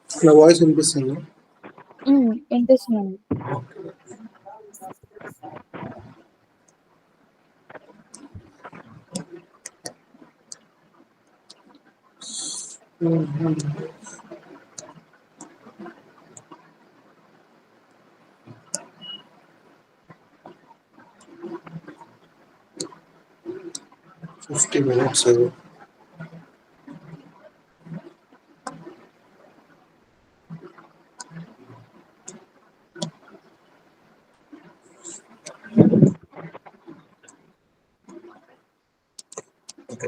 నా వాయిస్ వినిపిస్తుంది. వినిపిస్తుంది. Fifty minutes okay.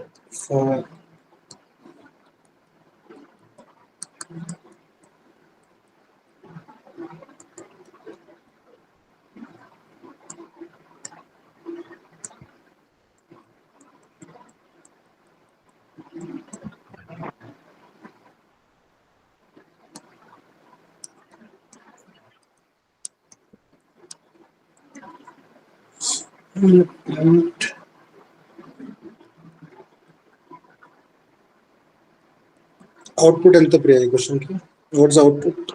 అవుట్పుట్ ఎంత ప్రియ ఈ క్వశ్చన్కి? Watts output?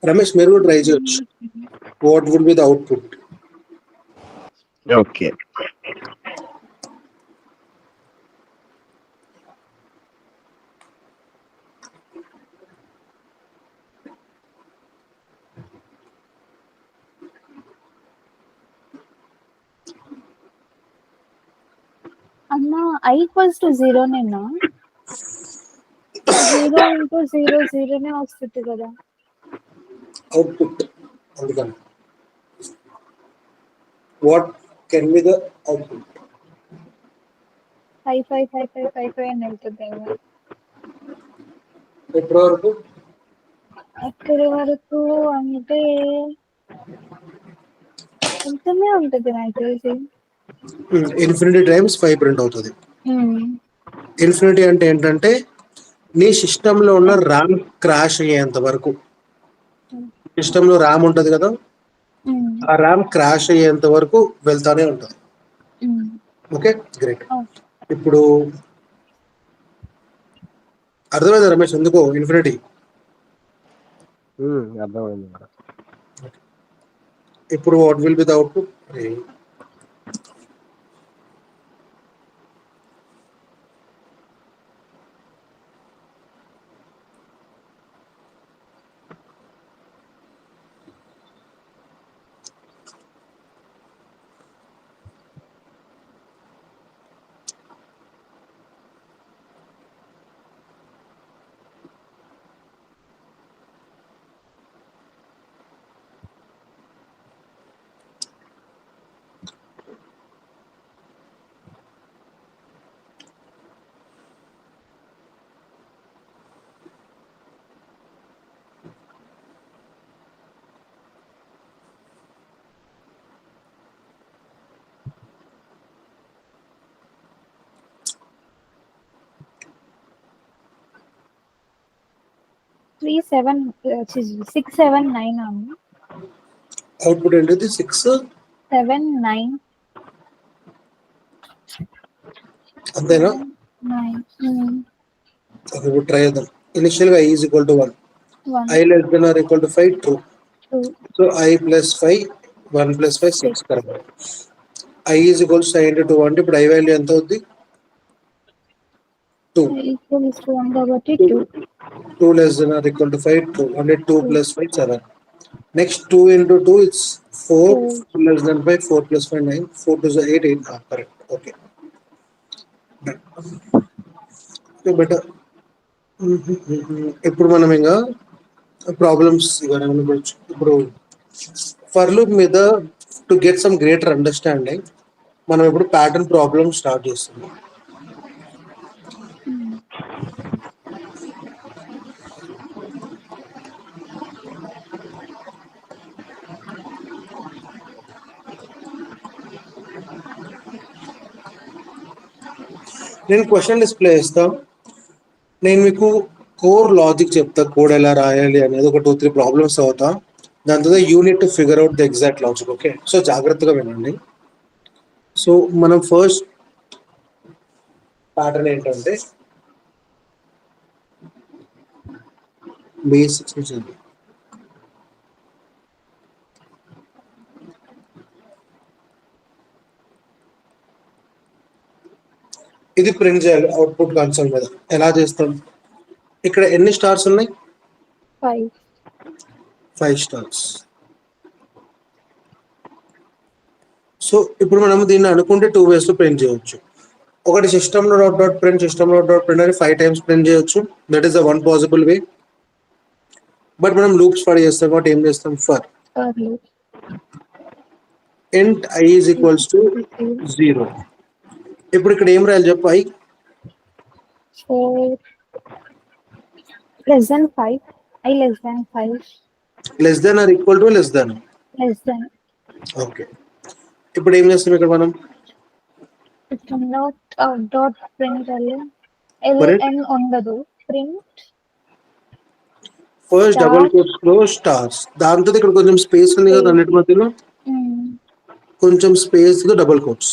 రమేష్, మీరు కూడా ట్రై చేయొచ్చు. What would be the output? Okay. అన్న I equals to 0 నేనా? 0 into 0 0నే వస్తుంది కదా. అవుట్పుట్ అందుకని what can be the output? 5 5 5 5 5 5 అని వెళ్తుంది. ఎప్పటి వరకు? అక్కడి వరకు అంటే ఎంతనే ఉంటుంది నాకు తెలిసి. ఇన్ఫినిటీ టైమ్స్ 5 ప్రింట్ అవుతుంది. ఇన్ఫినిటీ అంటే ఏంటంటే నీ సిస్టంలో ఉన్న ర్యామ్ క్రాష్ అయ్యేంత వరకు. సిస్టంలో ర్యామ్ ఉంటుంది కదా, ఆ ర్యామ్ క్రాష్ అయ్యేంత వరకు వెళ్తానే ఉంటుంది. Okay, great. ఇప్పుడు అర్థమైంది రమేష్ ఎందుకో ఇన్ఫినిటీ? అర్థమైంది. ఇప్పుడు what will be the output? 679 అన్న. అవుట్పుట్ ఏంటిది? 679 అంతేనా? ఇప్పుడు ట్రై చేద్దాం. ఇనిషియల్ గా I is equal to 1, I less than or equal to 5 true. So I plus 5, 1 plus 5 6 correct. I is equal to 5 into 2 అంటే ఇప్పుడు I వాల్యూ ఎంత అవుద్ది? 2. 2 less than or equal to 5 2 అంటే 2 plus 5 7. Next 2 into 2 it's 4, 4 less than 5 4 plus 5 9, 4 to 8 8. Correct. Okay, better. ఇప్పుడు మనం ఇంకా problems ఇప్పుడు for loop మీద to get some greater understanding మనం ఇప్పుడు ప్యాటర్న్ ప్రాబ్లమ్ స్టార్ట్ చేస్తున్నాం. నేను క్వశ్చన్ డిస్ప్లే ఇస్తాం, నేను మీకు కోర్ లాజిక్ చెప్తా, కోడ్ ఎలా రాయాలి అనేది ఒక 2-3 ప్రాబ్లమ్స్ అవుతా, దాని తర్వాత unit to figure out the exact logic. Okay, so జాగ్రత్తగా వినండి. సో మనం ఫస్ట్ ప్యాటర్న్ ఏంటంటే బేసిక్స్ నుంచి ఉంది. ఇది ప్రింట్ చేయాలి అవుట్పుట్ కన్సోల్ మీద. ఎలా చేస్తాం? ఇక్కడ ఎన్ని స్టార్స్ ఉన్నాయి? 5. 5 స్టార్స్. సో ఇప్పుడు మనం దీన్ని అనుకుంటే 2 ways లో ప్రింట్ చేయొచ్చు. ఒకటి సిస్టంలో డాట్ డాట్ ప్రింట్, సిస్టంలో డాట్ ప్రింట్ అని 5 times ప్రింట్ చేయొచ్చు. That is the one possible way. But మనం లూప్స్ ఫర్ చేస్తాం కాబట్టి ఏం చేస్తాం? For loop. int I is equals to 0. ఇప్పుడు ఇక్కడ ఏం రాయాలి చెప్పు? I 4 less than 5. I less than 5. less than or equal to less than. Less than. Okay, ఇప్పుడు ఏం చేస్తాం ఇక్కడ మనం? dot print Print. ఉండదు. ప్రింట్ ఫస్ట్ డబుల్ కోట్స్ లో స్టార్స్, దాంతో ఇక్కడ కొంచెం స్పేస్ ఉంది కదా అన్నిటి మధ్యలో, కొంచెం స్పేస్ గా డబుల్ కోట్స్.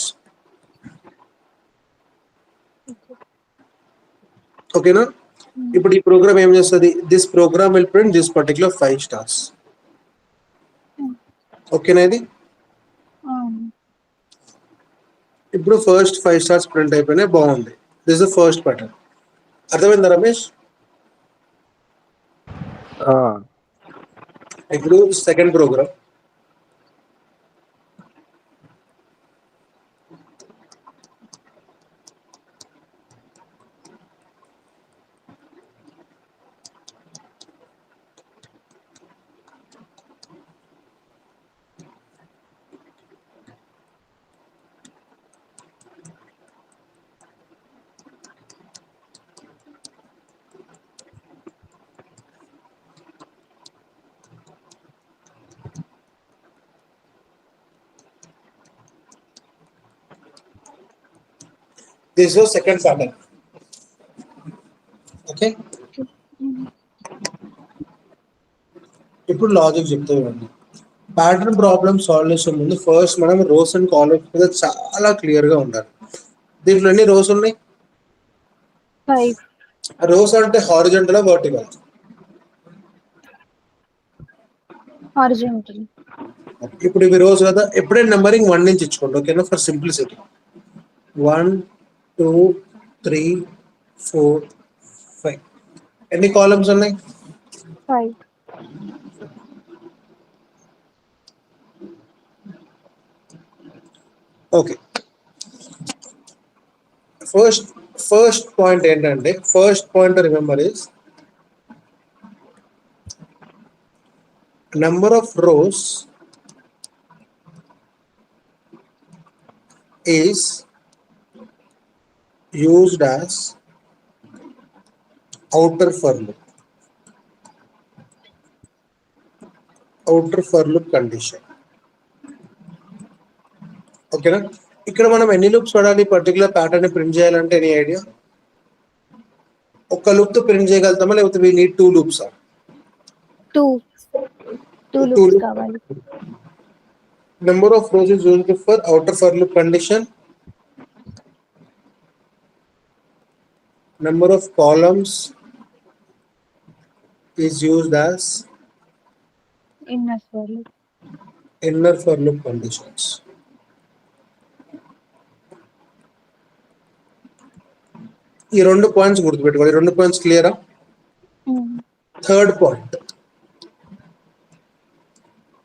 ఓకేనా? ఇప్పుడు ఈ ప్రోగ్రామ్ ఏం చేస్తుంది? This program will print this particular 5 stars. ఓకేనా? ఇది ఇప్పుడు ఫస్ట్ 5 స్టార్స్ ప్రింట్ అయిపోయినాయి, బాగుంది. This the first pattern. అర్థమైందా రమేష్? ఇప్పుడు second program. This is second pattern. Okay. ఇప్పుడు లాజిక్ చెప్తూ ఉండండి. ప్యాటర్న్ ప్రాబ్లమ్ సాల్వ్ చేసే ముందు ఫస్ట్ మనం రోస్ అండ్ కాలమ్స్ మీద చాలా క్లియర్ గా ఉండాలి. దీంట్లో ఎన్ని రోస్ ఉన్నాయి? 5. రోస్ అంటే హారిజాంటల్ వర్టికల్? హారిజాంటల్. ఇప్పుడు ఇవి రోస్ కదా, ఎప్పుడైనా నెంబరింగ్ 1 నుంచి ఇచ్చుకోండి. ఓకేనా? For simplicity 1 2 3 4 5. ఎన్ని కాలమ్స్ ఉన్నాయి? 5. ఓకే, ఫస్ట్ పాయింట్ ఏంటంటే, first point remember is number of rows is used as outer for loop. Outer for loop condition. ఓకేనా? ఇక్కడ మనం ఎన్ని లూప్స్ వాడాలి పర్టికులర్ ప్యాటర్న్ ని ప్రింట్ చేయాలంటే? Any idea? ఒక లూప్ తో ప్రింట్ చేయగలుగుతామా, లేకపోతే we need 2 loops? 2 loops కావాలి. Number of rows is used for outer for loop condition. Number of columns is used as inner for loop. Inner for loop conditions. ఈ 2 points గుర్తుపెట్టుకోవాలి. 2 points క్లియరా? Third point,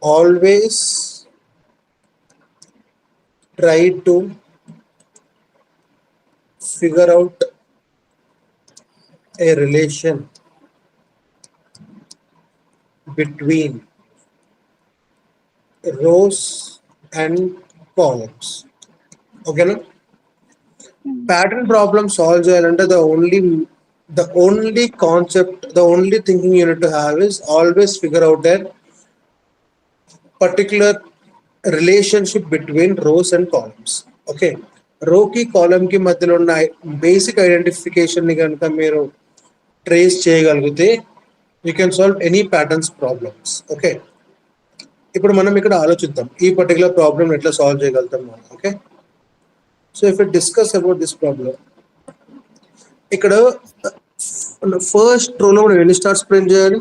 always try to figure out a relation between rows and columns. Okay na? Pattern problem solve చేయాలంటే the only concept, the only thinking you need to have is always figure out a particular relationship between rows and columns. Okay, రోకి column కి మధ్యలో ఉన్న basic identification ని కనుక మీరు trace చేయగలిగితే you can solve any patterns problems. Okay, ఇప్పుడు మనం ఇక్కడ ఆలోచిద్దాం ఈ పర్టికులర్ ప్రాబ్లమ్ ఎట్లా సాల్వ్ చేయగలుగుతాం మనం. Okay, so if you discuss about this problem, ఇక్కడ ఫస్ట్ రోలో మనం ఎన్ని స్టార్స్ ప్రింట్ చేయాలి?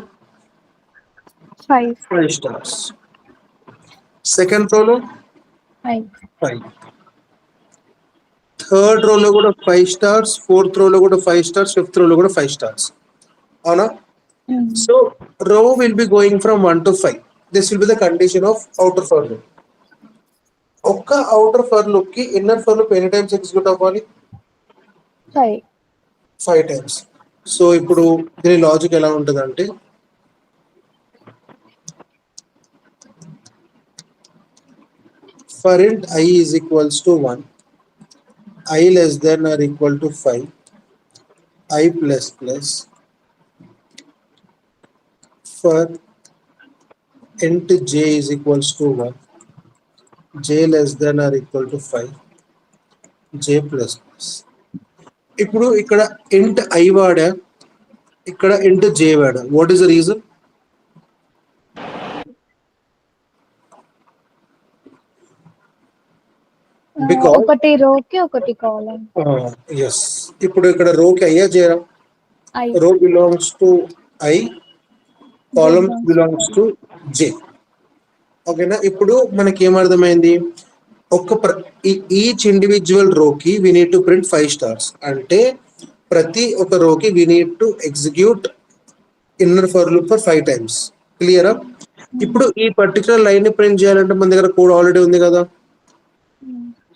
5. 5 స్టార్స్. సెకండ్ రోలో 5. 5. థర్డ్ రోలో కూడా 5 స్టార్స్, ఫోర్త్ రోలో కూడా 5 స్టార్స్, ఫిఫ్త్ రోలో కూడా 5 స్టార్స్. అవునా? సో రో will be going from 1 to 5. This will be the condition of outer for loop. ఒక్క అవుటర్ ఫర్ లూప్ కి ఇన్నర్ ఫర్ లూప్ ఎన్ని టైమ్స్ ఎగ్జిక్యూట్ అవ్వాలి? 5. 5 టైమ్స్. సో ఇప్పుడు దీని లాజిక్ ఎలా ఉంటుంది అంటే, for int I is equals to 1, I less than or equal to 5, I plus plus, for int j is equals to 1, j less than or equal to 5, j plus plus. ఇప్పుడు ఇక్కడ int I వాడా, ఇక్కడ int j వాడా. What is the reason? Because ఒకటి రోకి ఒకటి column. Yes, ఇప్పుడు ఇక్కడ రోకి అయ్యా చేయరా? I. Row belongs to I, column belongs to j. ఓకేనా? ఇప్పుడు మనకి ఏమర్థమైంది, ఈచ్ ఇండివిజువల్ రోకి we need to print 5 stars. అంటే ప్రతి ఒక్క రోకి we need to execute inner for loop for 5 times. క్లియరా? ఇప్పుడు ఈ పర్టికులర్ లైన్ ని ప్రింట్ చేయాలంటే మన దగ్గర కోడ్ ఆల్రెడీ ఉంది కదా.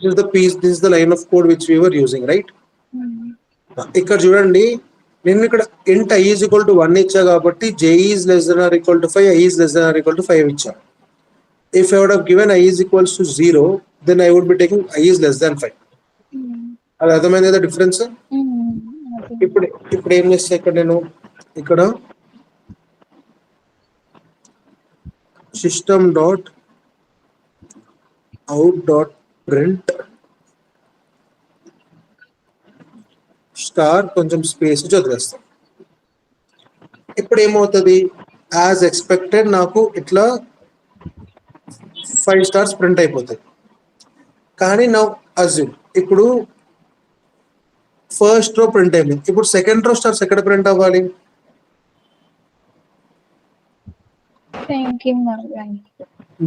This is the line of code which we were using, right? ఇక్కడ చూడండి, నేను ఇక్కడ int I is equal to 1 ఇచ్చా కాబట్టి j is less than or equal to 5, I is less than or equal to 5 ఇచ్చా. If I would have given I is equals to 0, then I would be taking I is less than 5. అది అర్థమైంది కదా difference? ఇప్పుడు ఏం చేస్తా, ఇక్కడ నేను ఇక్కడ system dot out dot print star కొంచెం స్పేస్ చదివేస్తాం. ఇప్పుడు ఏమవుతుంది, యాజ్ ఎక్స్పెక్టెడ్ నాకు ఇట్లా 5 స్టార్స్ ప్రింట్ అయిపోతాయి. కానీ నా అజ్యూమ్ ఇప్పుడు ఫస్ట్ రో ప్రింట్ అయింది, ఇప్పుడు సెకండ్ రో స్టార్స్ ఎక్కడ ప్రింట్ అవ్వాలి?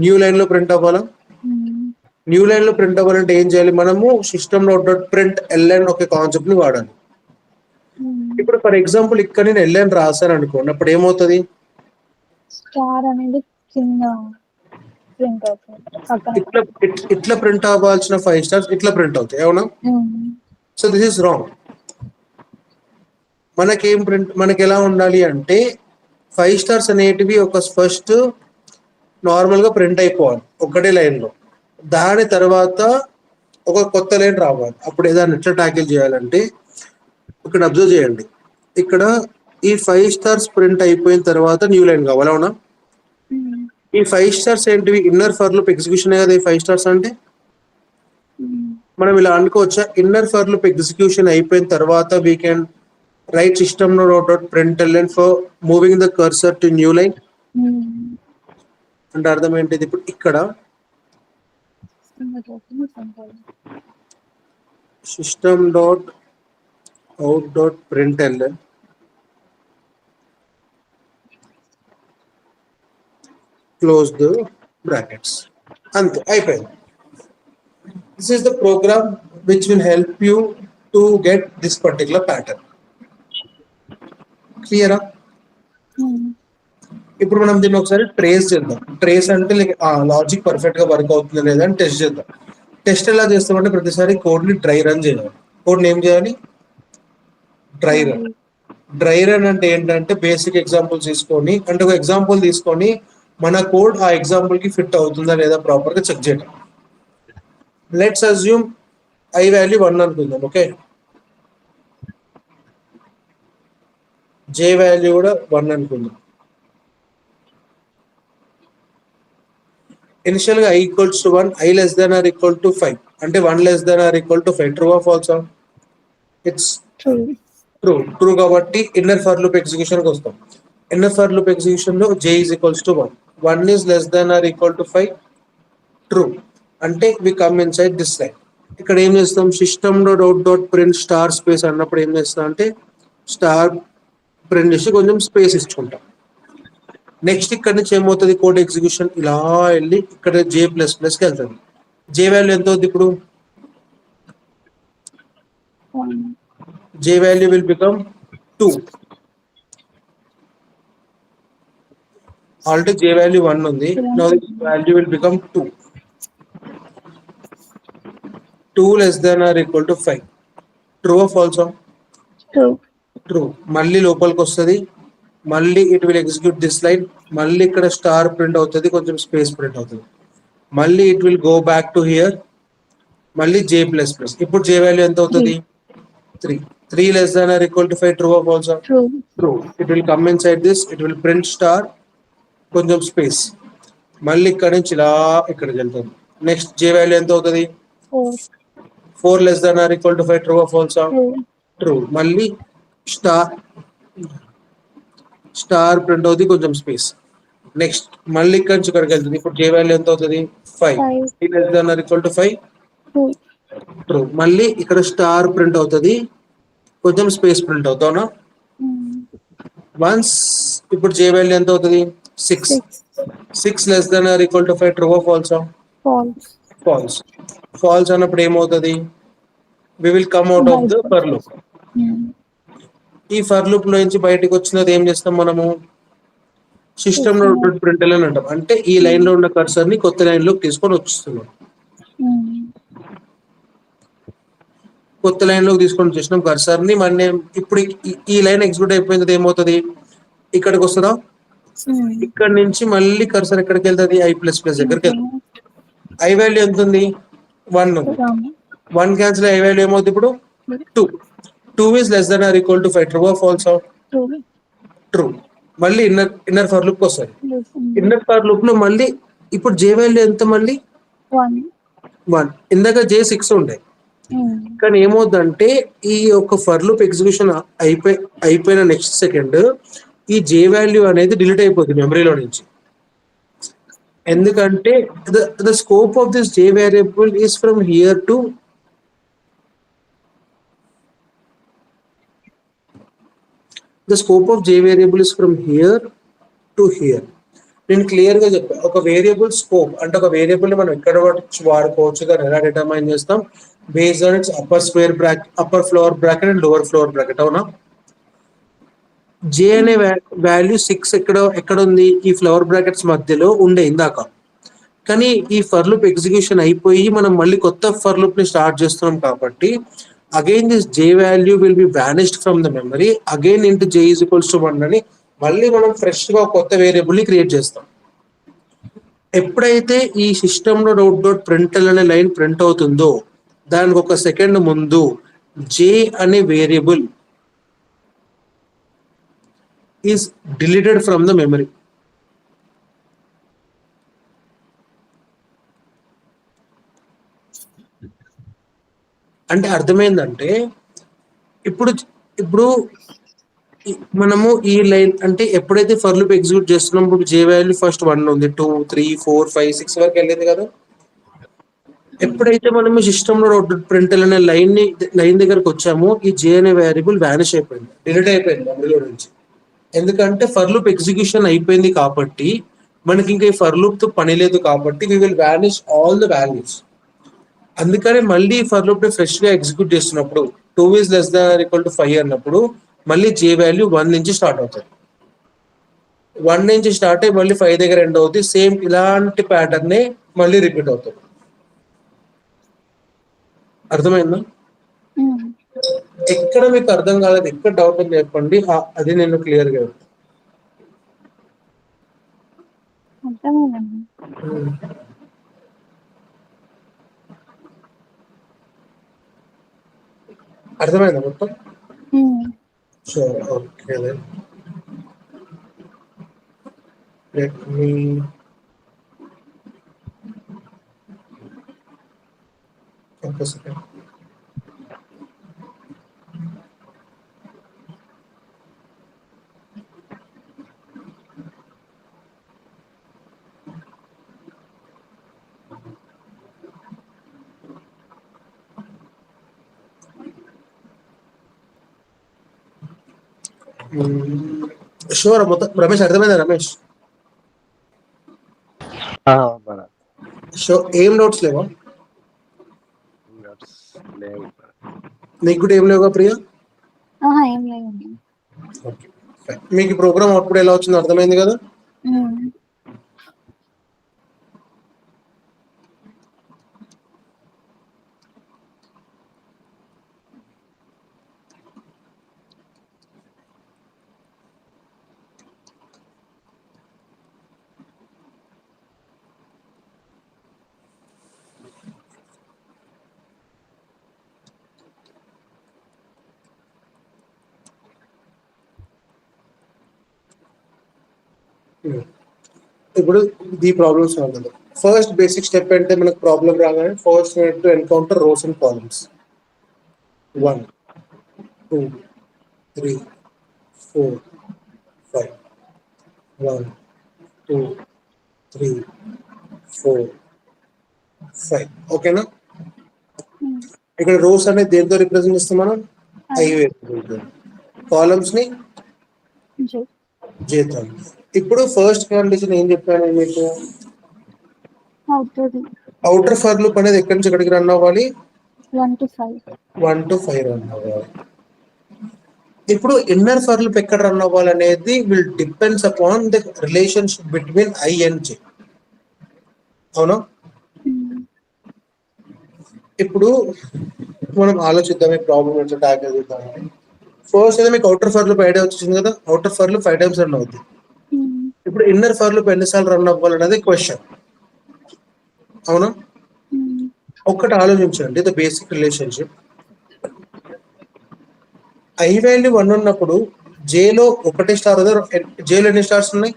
న్యూ లైన్ లో ప్రింట్ అవ్వాలా? న్యూ లైన్ లో ప్రింట్ అవ్వాలంటే ఏం చేయాలి, మనము system dot dot print L N ఒక కాన్సెప్ట్ ని వాడాలి. ఇప్పుడు ఫర్ ఎగ్జాంపుల్ ఇక్కడ నేను ఎల్ఎన్ రాశాను అనుకోండి, అప్పుడు ఏమవుతుంది, స్టార్ అనేది కింద ప్రింట్ అవుతుంది. ఇట్లా ప్రింట్ అవ్వాల్సిన 5 స్టార్స్ ఇట్లా ప్రింట్ అవుతాయి. అవునా? So this is wrong. మనకి ఎలా ఉండాలి అంటే 5 స్టార్స్ అనేటివి ఒక ఫస్ట్ నార్మల్ గా ప్రింట్ అయిపోవాలి ఒకటే లైన్ లో, దాని తర్వాత ఒక కొత్త లైన్ రావాలి. అప్పుడు ఏదైనా ఎట్లా ట్యాకిల్ చేయాలంటే, ఇక్కడ అబ్జర్వ్ చేయండి, ఇక్కడ ఈ 5 స్టార్స్ ప్రింట్ అయిపోయిన తర్వాత న్యూ లైన్ కావాలి. అవునా? ఈ 5 స్టార్స్ ఏంటివి, ఇన్నర్ ఫర్ లూప్ ఎగ్జిక్యూషన్ కదా. ఈ 5 స్టార్స్ అంటే మనం ఇలా అనుకోవచ్చా, ఇన్నర్ ఫర్ లూప్ ఎగ్జిక్యూషన్ అయిపోయిన తర్వాత we can write system dot print L N for moving the cursor to new line. అంటే అర్థం ఏంటిది, ఇప్పుడు ఇక్కడ system dot out dot print L N close the brackets, అంతే అయిపోయింది. This is the program which will help you to get this particular pattern. Clear? ఇప్పుడు మనం దీన్ని ఒకసారి ట్రేస్ చేద్దాం. ట్రేస్ అంటే లాజిక్ పర్ఫెక్ట్ గా వర్క్ అవుతుంది లేదా అని టెస్ట్ చేద్దాం. టెస్ట్ ఎలా చేస్తామంటే ప్రతిసారి కోడ్ ని డ్రై రన్ చేయాలి. కోడ్ ఏం చేయాలి, డ్రై రన్. డ్రై రన్ అంటే ఏంటంటే బేసిక్ ఎగ్జాంపుల్స్ తీసుకొని, అంటే ఒక ఎగ్జాంపుల్ తీసుకొని మన కోడ్ ఆ ఎగ్జాంపుల్ కి ఫిట్ అవుతుందా లేదా ప్రాపర్ గా చెక్ చేయడం. లెట్స్ అజ్యూమ్ I వాల్యూ 1 అనుకుందాం. ఓకే, j వాల్యూ కూడా 1 అనుకుందాం. ఇనిషియల్ గా I equals to 1, I less than or equal to 5. అంటే 1 less than or equal to 5. True or false? It's true. True కాబట్టి ఇన్నర్ ఫర్ లూప్ ఎగ్జిక్యూషన్ కి వస్తాం. Inner for loop execution లో j is equals to 1. 1 is less than or equal to 5. True అంటే we come inside this line. ఇక్కడ ఏం చేస్తాం, system dot print star space అన్నప్పుడు ఏం చేస్తాం అంటే స్టార్ ప్రింట్ చేసి కొంచెం స్పేస్ ఇచ్చుకుంటాం. నెక్స్ట్ ఇక్కడ నుంచి ఏమవుతుంది, కోడ్ ఎగ్జిక్యూషన్ ఇలా వెళ్ళి ఇక్కడ j++ కి వెళ్తుంది. j వాల్యూ ఎంత అవుతుంది ఇప్పుడు, 1. j value will become 2. Already j value 1 ఉంది. Now the value will become 2. 2 less than or equal to 5. True or false? True. True. మళ్ళీ లోపలికి వస్తుంది, మళ్ళీ it will execute this line, మళ్ళీ ఇక్కడ స్టార్ ప్రింట్ అవుతుంది, కొంచెం స్పేస్ ప్రింట్ అవుతుంది, మళ్ళీ it will go back to hear, మళ్ళీ j++. ఇప్పుడు j వాల్యూ ఎంత అవుతుంది, 3. 3 less than or equal to 5. True or false? True. True. It will come inside this, it will print star, కొంచెం space, మళ్ళీ ఇక్కడ నుంచి ఇలా ఇక్కడికి వెళ్తుంది. నెక్స్ట్ j వాల్యూ ఎంత అవుతుంది, 4. 4 less than or equal to 5. True or false? True. True. మళ్ళీ స్టార్ ప్రింట్ అవుతుంది, కొంచెం స్పేస్. నెక్స్ట్ మళ్ళీ ఇక్కడ నుంచి ఇక్కడికి వెళ్తుంది. ఇప్పుడు j వాల్యూ ఎంత అవుతుంది, 5. 5. 3 less than or equal to 5. True. True. మళ్ళీ ఇక్కడ స్టార్ ప్రింట్ అవుతుంది, కొంచెం స్పేస్ ప్రింట్ అవుతావునా. వన్స్ ఇప్పుడు j వాల్యూ ఎంత అవుతుంది, 6. 6 less than or equal to 5. True or false? False. False. False అన్నప్పుడు ఏమవుతుంది, we will come out of the for loop. ఈ ఫర్ లూప్ లో నుంచి బయటకు వచ్చినది ఏం చేస్తాం మనము, సిస్టమ్ ప్రింట్ అని అంటాం. అంటే ఈ లైన్ లో ఉన్న కర్సర్ ని కొత్త లైన్ లోకి తీసుకొని వస్తున్నాం. కొత్త లైన్ లోకి తీసుకొని వచ్చేసినాం కర్సర్ ని. మన ఇప్పుడు ఈ లైన్ ఎగ్జిక్యూట్ అయిపోయింది, ఏమవుతుంది, ఇక్కడికి వస్తుందా, ఇక్కడ నుంచి మళ్ళీ కర్సర్ ఎక్కడికి వెళ్తుంది, i++ దగ్గరికి వెళ్తుంది. ఐ వాల్యూ ఎంత ఉంది, 1 ఉంది. 1 క్యాన్సిల్, ఐ వాల్యూ ఏమవుతుంది ఇప్పుడు 2. 2 is less than or equal to 5. True or false? True. True. మళ్ళీ ఇన్నర్ ఫర్ లూప్ వస్తుంది. ఇన్నర్ ఫర్ లూప్ లో మళ్ళీ ఇప్పుడు j వాల్యూ ఎంత, మళ్ళీ 1. ఇందాక j6 ఉండే, కానీ ఏమవుతుందంటే ఈ యొక్క ఫర్ లూప్ ఎగ్జిక్యూషన్ అయిపోయిన నెక్స్ట్ సెకండ్ ఈ j వాల్యూ అనేది డిలీట్ అయిపోతుంది మెమరీలో నుంచి. ఎందుకంటే the scope of this j variable is from here to the scope of j variable is from here to here. నేను క్లియర్ గా చెప్పాను, ఒక వేరియబుల్ స్కోప్ అంటే ఒక వేరియబుల్ మనం ఎక్కడ వాడుకోవచ్చు కానీ ఎలా డిటర్మైన్ చేస్తాం, based on it's upper floor bracket and lower floor bracket. అవునా. j అనే వాల్యూ 6 ఎక్కడ ఉంది, ఈ ఫ్లోర్ బ్రాకెట్స్ మధ్యలో ఉండే ఇందాక. కానీ ఈ ఫర్ లూప్ ఎగ్జిక్యూషన్ అయిపోయి మనం మళ్ళీ కొత్త ఫర్ లూప్ ని స్టార్ట్ చేస్తున్నాం కాబట్టి again this j value will be vanished from the memory again into j is equals to 1 అని మళ్ళీ మనం ఫ్రెష్ గా కొత్త వేరియబుల్ ని క్రియేట్ చేస్తాం. ఎప్పుడైతే ఈ సిస్టమ్ లో .println అనే లైన్ ప్రింట్ అవుతుందో దానికి ఒక సెకండ్ ముందు j అనే variable is deleted from the memory. అంటే అర్థమైందంటే ఇప్పుడు ఇప్పుడు మనము ఈ లైన్ అంటే ఎప్పుడైతే ఫర్ లూప్ ఎగ్జిక్యూట్ చేస్తున్నాం, ఇప్పుడు j వాల్యూ ఫస్ట్ 1 ఉంది, 2 3 4 5 6 వరకు వెళ్ళింది కదా. ఎప్పుడైతే మనము సిస్టమ్ లో ప్రింట్ఎల్ అనే లైన్ దగ్గరకు వచ్చామో ఈ j అనే వేరియబుల్ వానిష్ అయిపోయింది, డిలీట్ అయిపోయింది మెమరీలో నుంచి. ఎందుకంటే ఫర్ లూప్ ఎగ్జిక్యూషన్ అయిపోయింది కాబట్టి మనకి ఇంకా ఈ ఫర్ లూప్ తో పని లేదు కాబట్టి we will vanish all the values. అందుకని మళ్ళీ ఫర్ లూప్ ని ఫ్రెష్ గా ఎగ్జిక్యూట్ చేస్తున్నప్పుడు 2 is less than or equal to 5 అన్నప్పుడు మళ్ళీ j వాల్యూ 1 నుంచి స్టార్ట్ అవుతుంది. 1 నుంచి స్టార్ట్ అయ్యి మళ్ళీ 5 దగ్గర ఎండ్ అవుతుంది. సేమ్ ఇలాంటి ప్యాటర్న్ మళ్ళీ రిపీట్ అవుతుంది. అర్థమైందా? ఎక్కడ మీకు అర్థం కాలేదు, ఎక్కడ డౌట్ ఉంది చెప్పండి, అది నేను క్లియర్ గా అర్థమైందా మొత్తం? Sure, okay then. Let me ఒక్క సెకండ్. షూర్ మొత్తం రమేష్ అర్థమైందా రమేష్? షో ఏం నోట్స్ లేవా? నీకు కూడా ఏం లేవుగా ప్రియా? ఏం లేదండి. ఓకే, మీకు ప్రోగ్రామ్ అవుట్పుట్ ఎలా వచ్చిందో అర్థమైంది కదా? ఇప్పుడు ఈ ప్రాబ్లమ్స్ ఉంటుంది. ఫస్ట్ బేసిక్ స్టెప్ అంటే మనకు ప్రాబ్లం రాగానే first to encounter rows and columns. 1 2 3 4 5 1 2 3 4 5. ఓకేనా? ఇక్కడ రోస్ అనేది దేంతో రిప్రజెంట్ చేస్తాం మనం? ఐ. కాలమ్స్ ని జేతో. ఇప్పుడు ఫస్ట్ కండిషన్ ఏం చెప్పాను మీకు? అవుటర్ ఫర్ లూప్ అనేది ఎక్కడి నుంచి ఎక్కడికి రన్ అవ్వాలి? 1 to 5. 1 to 5 రన్ అవ్వాలి. ఇప్పుడు ఇన్నర్ ఫర్ లూప్ ఎక్కడ రన్ అవ్వాలి అనేది will depends upon the relationship between I and J. అవునా? ఇప్పుడు మనం ఆలోచిద్దాం, ఈ ప్రాబ్లం ఎట్లా ట్యాకిల్ చేద్దాం. ఫస్ట్ అయితే మీకు అవుటర్ ఫర్ లూప్ ఐడియా వచ్చింది కదా? Outer for loop 5 times run అవుతుంది. ఇప్పుడు ఇన్నర్ ఫర్ లూప్ ఎన్నిసార్లు రన్ అవ్వాలనేది క్వశ్చన్. అవునా? ఒక్కటి ఆలోచించండి, the basic relationship. I value 1 ఉన్నప్పుడు జేలో ఒకటే స్టార్, జేలో ఎన్ని స్టార్స్ ఉన్నాయి?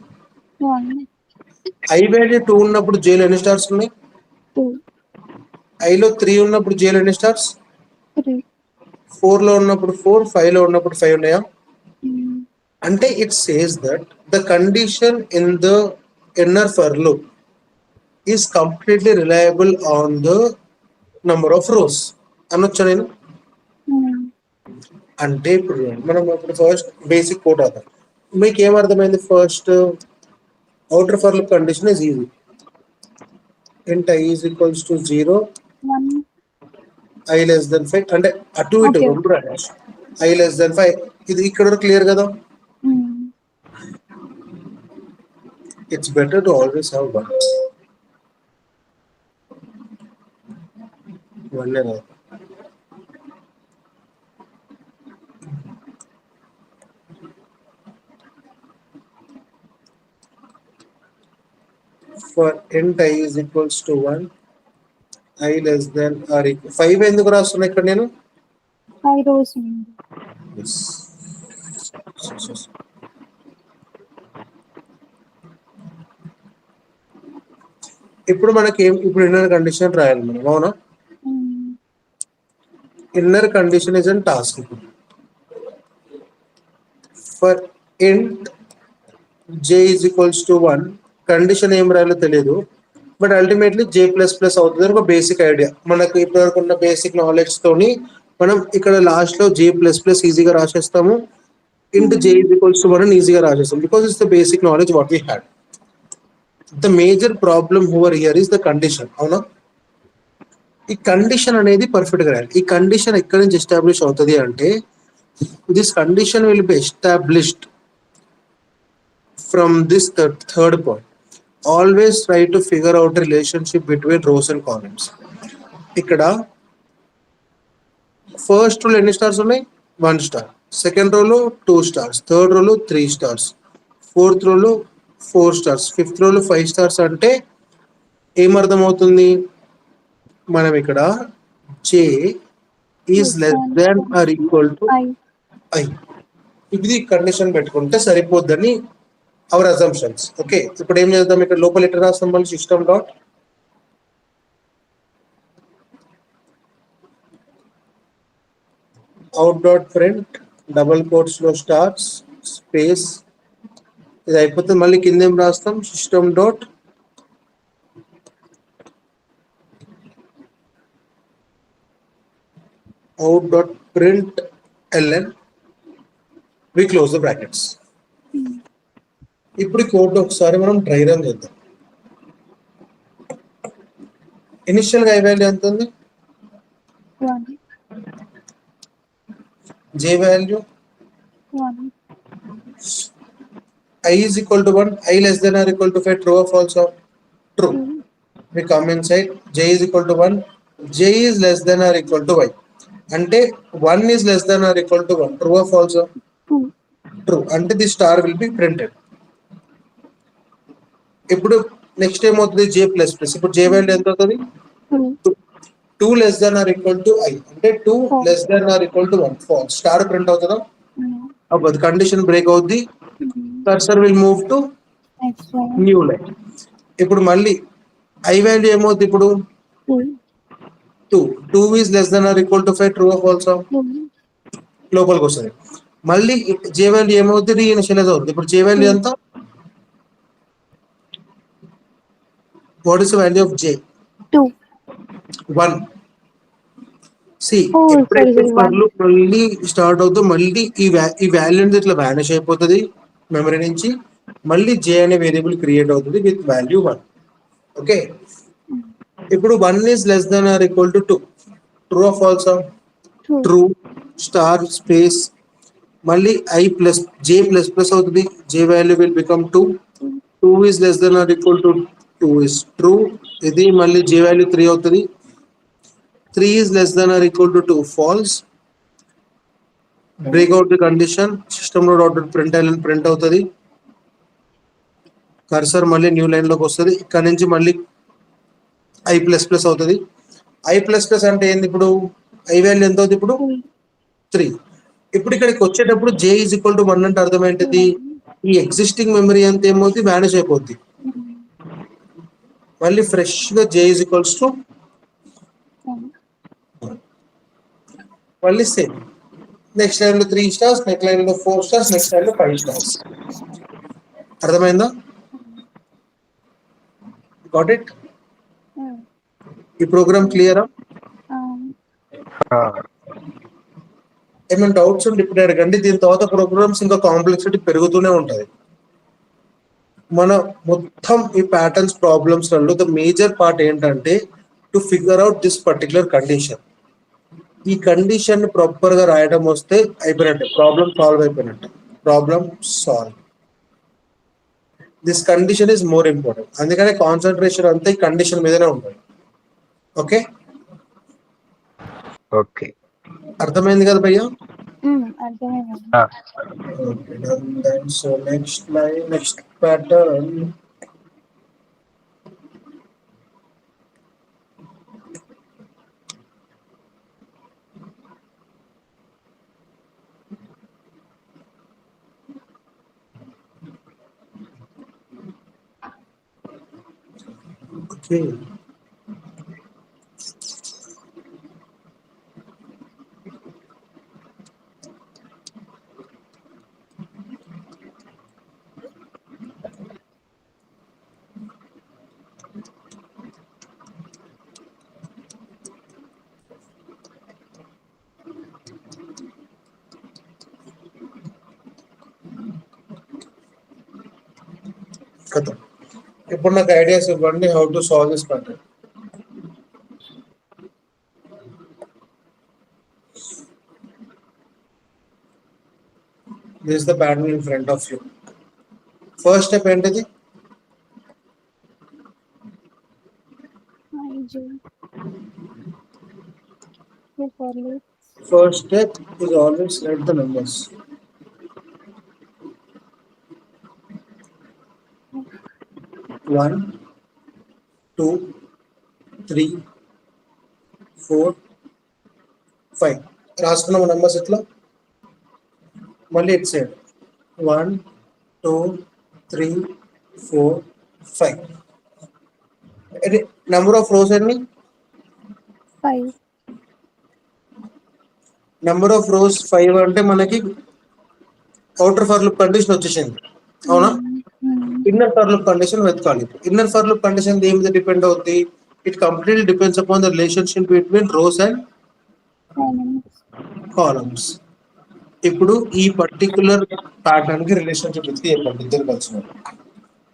ఐ వాల్యూ 2 ఉన్నప్పుడు జేలో ఎన్ని స్టార్స్ ఉన్నాయి? 2. ఐలో 3 ఉన్నప్పుడు జేలో ఎన్ని స్టార్స్? 3. 4 లో ఉన్నప్పుడు 4, 5 లో ఉన్నప్పుడు 5 ఉన్నాయా? అంటే it says that the condition in the inner for loop is completely reliable on the number of rows అనొచ్చా నేను? అంటే ఇప్పుడు మనం ఇప్పుడు ఫస్ట్ బేసిక్ కోడ్ అవుతాం. మీకు ఏమర్థమైంది? First outer for loop condition is easy. int I is equals to 0, 1. I less than 5 అంటే అటు ఇటు రెండు రాయొచ్చు. I less than 5 ఇది ఇక్కడ క్లియర్ కదా? It's better to always have one. For int I is equals to 1, I less than or equal 5 ఎందుకు రాస్తున్నా ఇక్కడ నేను? 5 rows. Yes. ఇప్పుడు మనకి ఇప్పుడు ఇన్నర్ కండిషన్ రాయాలి మనం. అవునా? Inner condition is an task. For int j is equals to 1, condition ఏం రాయాలో తెలియదు, but ultimately j plus plus అవుతుంది ఒక బేసిక్ ఐడియా. మనకు ఇప్పటివరకు ఉన్న బేసిక్ నాలెడ్జ్ తోని మనం ఇక్కడ లాస్ట్ లో j ప్లస్ ప్లస్ ఈజీగా రాసేస్తాము. int j is equals to 1 ఈజీగా రాసేస్తాం, because it's the basic knowledge what we had. The major problem over here is the condition. అవునా? ఈ కండిషన్ అనేది పర్ఫెక్ట్ గా రాయాలి. ఈ కండిషన్ ఎక్కడి నుంచి ఎస్టాబ్లిష్ అవుతుంది అంటే, this condition will be established from this third point. Always try to figure out the relationship between rows and columns. ఇక్కడ ఫస్ట్ రోలో ఎన్ని స్టార్స్ ఉన్నాయి? 1 స్టార్. సెకండ్ రోలో 2 స్టార్స్, థర్డ్ రోలో 3 స్టార్స్, ఫోర్త్ రోలో 4 స్టార్స్, ఫిఫ్త్ రోలో 5 స్టార్స్. అంటే ఏమర్థం అవుతుంది? మనం ఇక్కడ j is less than or equal to I. ఇది కండిషన్ పెట్టుకుంటే సరిపోద్దని అవర్ అజంప్షన్స్. ఓకే, ఇప్పుడు ఏం చేద్దాం? ఇక్కడ లోపల ఎట్లా రాస్తాం? మళ్ళీ system dot out dot print double quotes లో స్టార్స్ స్పేస్ ఇది అయిపోతే మళ్ళీ కింద ఏం రాస్తాం system dot out dot print L N we close the brackets. ఇప్పుడు ఈ కోడ్ ఒకసారి మనం డ్రై రన్ చేద్దాం. ఇనిషియల్ గా ఐ వాల్యూ ఎంత ఉంది? 1 J value 1 I is equal to 1, I less than or equal to 5, true or false? True. 2 We come inside, j is equal to 1, j is less than or equal to y. Ante 1 is less than or equal to 1, true or false? 2 True. Ante the star will be printed. ఇప్పుడు next time అవుతుంది j plus plus. ఇప్పుడు j value ఎంత అవుతుంది? 2 less than or equal to I. అంటే 2 less than or equal to 1, false. Star print అవుతుందా? అవ్వదు. Condition break అవుద్ది. Cursor will move to new line. ఇప్పుడు మళ్ళీ ఐ వాల్యూ ఏమవుతుంది? ఇప్పుడు 2 is less than or equal to 5, true or false? లోపలికి వస్తుంది. మళ్ళీ జే వాల్యూ ఏమవుతుంది? రీఇనిషియలైజ్ అవుతుంది. ఇప్పుడు జే వాల్యూ ఎంత? What is the value of J? 1. See ఎప్పుడైతే పర్లు మళ్ళీ స్టార్ట్ అవుతుందో మళ్ళీ ఈ వాల్యూ ఇట్లా వానిష్ అయిపోతుంది మెమరీ నుంచి. మళ్ళీ జే అనే వేరియబుల్ క్రియేట్ అవుతుంది విత్ వాల్యూ 1. ఓకే, ఇప్పుడు 1 is less than or equal to 2, true or false? True. Star space మళ్ళీ I plus J plus plus అవుతుంది. J value will become 2. 2 is less than or equal to 2 is true. ఇది మళ్ళీ J value 3 అవుతుంది. 3 is less than or equal to 2, false. Break out the condition, system dot print print అవుతుంది. Cursor మళ్ళీ new line లోకి వస్తుంది. ఇక్కడ నుంచి మళ్ళీ ఐ ప్లస్ ప్లస్ అవుతుంది. ఐ ప్లస్ ప్లస్ అంటే ఏంది? ఇప్పుడు ఐ వాల్యూ ఎంత అవుతుంది? ఇప్పుడు 3. ఇప్పుడు ఇక్కడికి వచ్చేటప్పుడు జే ఈజ్ ఈక్వల్ టు 1 అంటే అర్థం ఏంటిది? ఈ ఎగ్జిస్టింగ్ మెమరీ అంతా ఏమవుతుంది? వానిష్ అయిపోద్ది. మళ్ళీ ఫ్రెష్ గా జే ఈజ్ ఈక్వల్స్ టు మళ్ళీ సేమ్. నెక్స్ట్ లైన్ లో 3 స్టార్స్, నెక్స్ట్ లైన్ లో 4 స్టార్స్, నెక్స్ట్ లైన్ లో 5 స్టార్స్. అర్థమైందా? Got it? ఈ ప్రోగ్రామ్ క్లియరా? ఏమైనా డౌట్స్ ఉంటే ఇప్పుడు అడగండి. దీని తర్వాత ప్రోగ్రామ్స్ ఇంకా కాంప్లెక్సిటీ పెరుగుతూనే ఉంటుంది. మన మొత్తం ఈ ప్యాటర్న్స్ ప్రాబ్లమ్స్ లలో ద మేజర్ పార్ట్ ఏంటంటే to figure out this particular condition. ఈ కండిషన్ ప్రాపర్ గా రాయడం వస్తే అయిపోయినట్టే, ప్రాబ్లమ్ సాల్వ్ అయిపోయినట్టే. Problem solve. This condition is more important. అందుకనే కాన్సన్ట్రేషన్ అంతా ఈ కండిషన్ మీదనే ఉంటుంది. ఓకే, ఓకే, అర్థమైంది కదా భయ్యా? అర్థమైంది. So next line, next pattern. Okay, కదా. ఇప్పుడు నాకు ఐడియాస్ ఇవ్వండి how to solve this pattern. This is the pattern in front of you. First step ఏంటిది? First step is always write the numbers. 1, 2, 3, 4, 5 రాసుకున్నాము numbers ఇట్లా. మళ్ళీ it side 1, 2, 3, 4, 5. Number of rose ఎన్ని? 5. Number of rose 5 అంటే మనకి outer for loop condition వచ్చేసింది, అవునా? Inner for loop condition వెతకాలి. Inner for loop condition దేని మీద డిపెండ్ అవుతుంది? It completely depends upon the relationship between rows and columns. ఇప్పుడు ఈ పర్టికులర్ ప్యాటర్న్ కి రిలేషన్షిప్ ఇస్తే చెప్పండి, ఇద్దరు కలిసి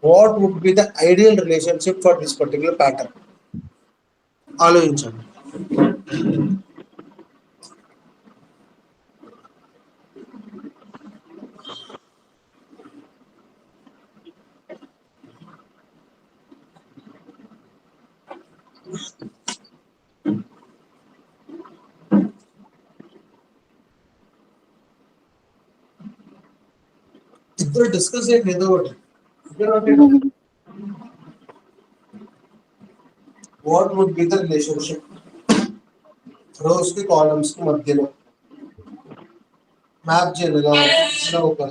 what would be the ideal relationship for this particular pattern? ఆలోచించండి. ఇద్దరు డిస్కస్ చేయండి ఏదో ఒకటి. What would be the relationship rows కి కాలమ్స్ కి మధ్యలో మ్యాప్ చేయాలి కాబట్టి ఒక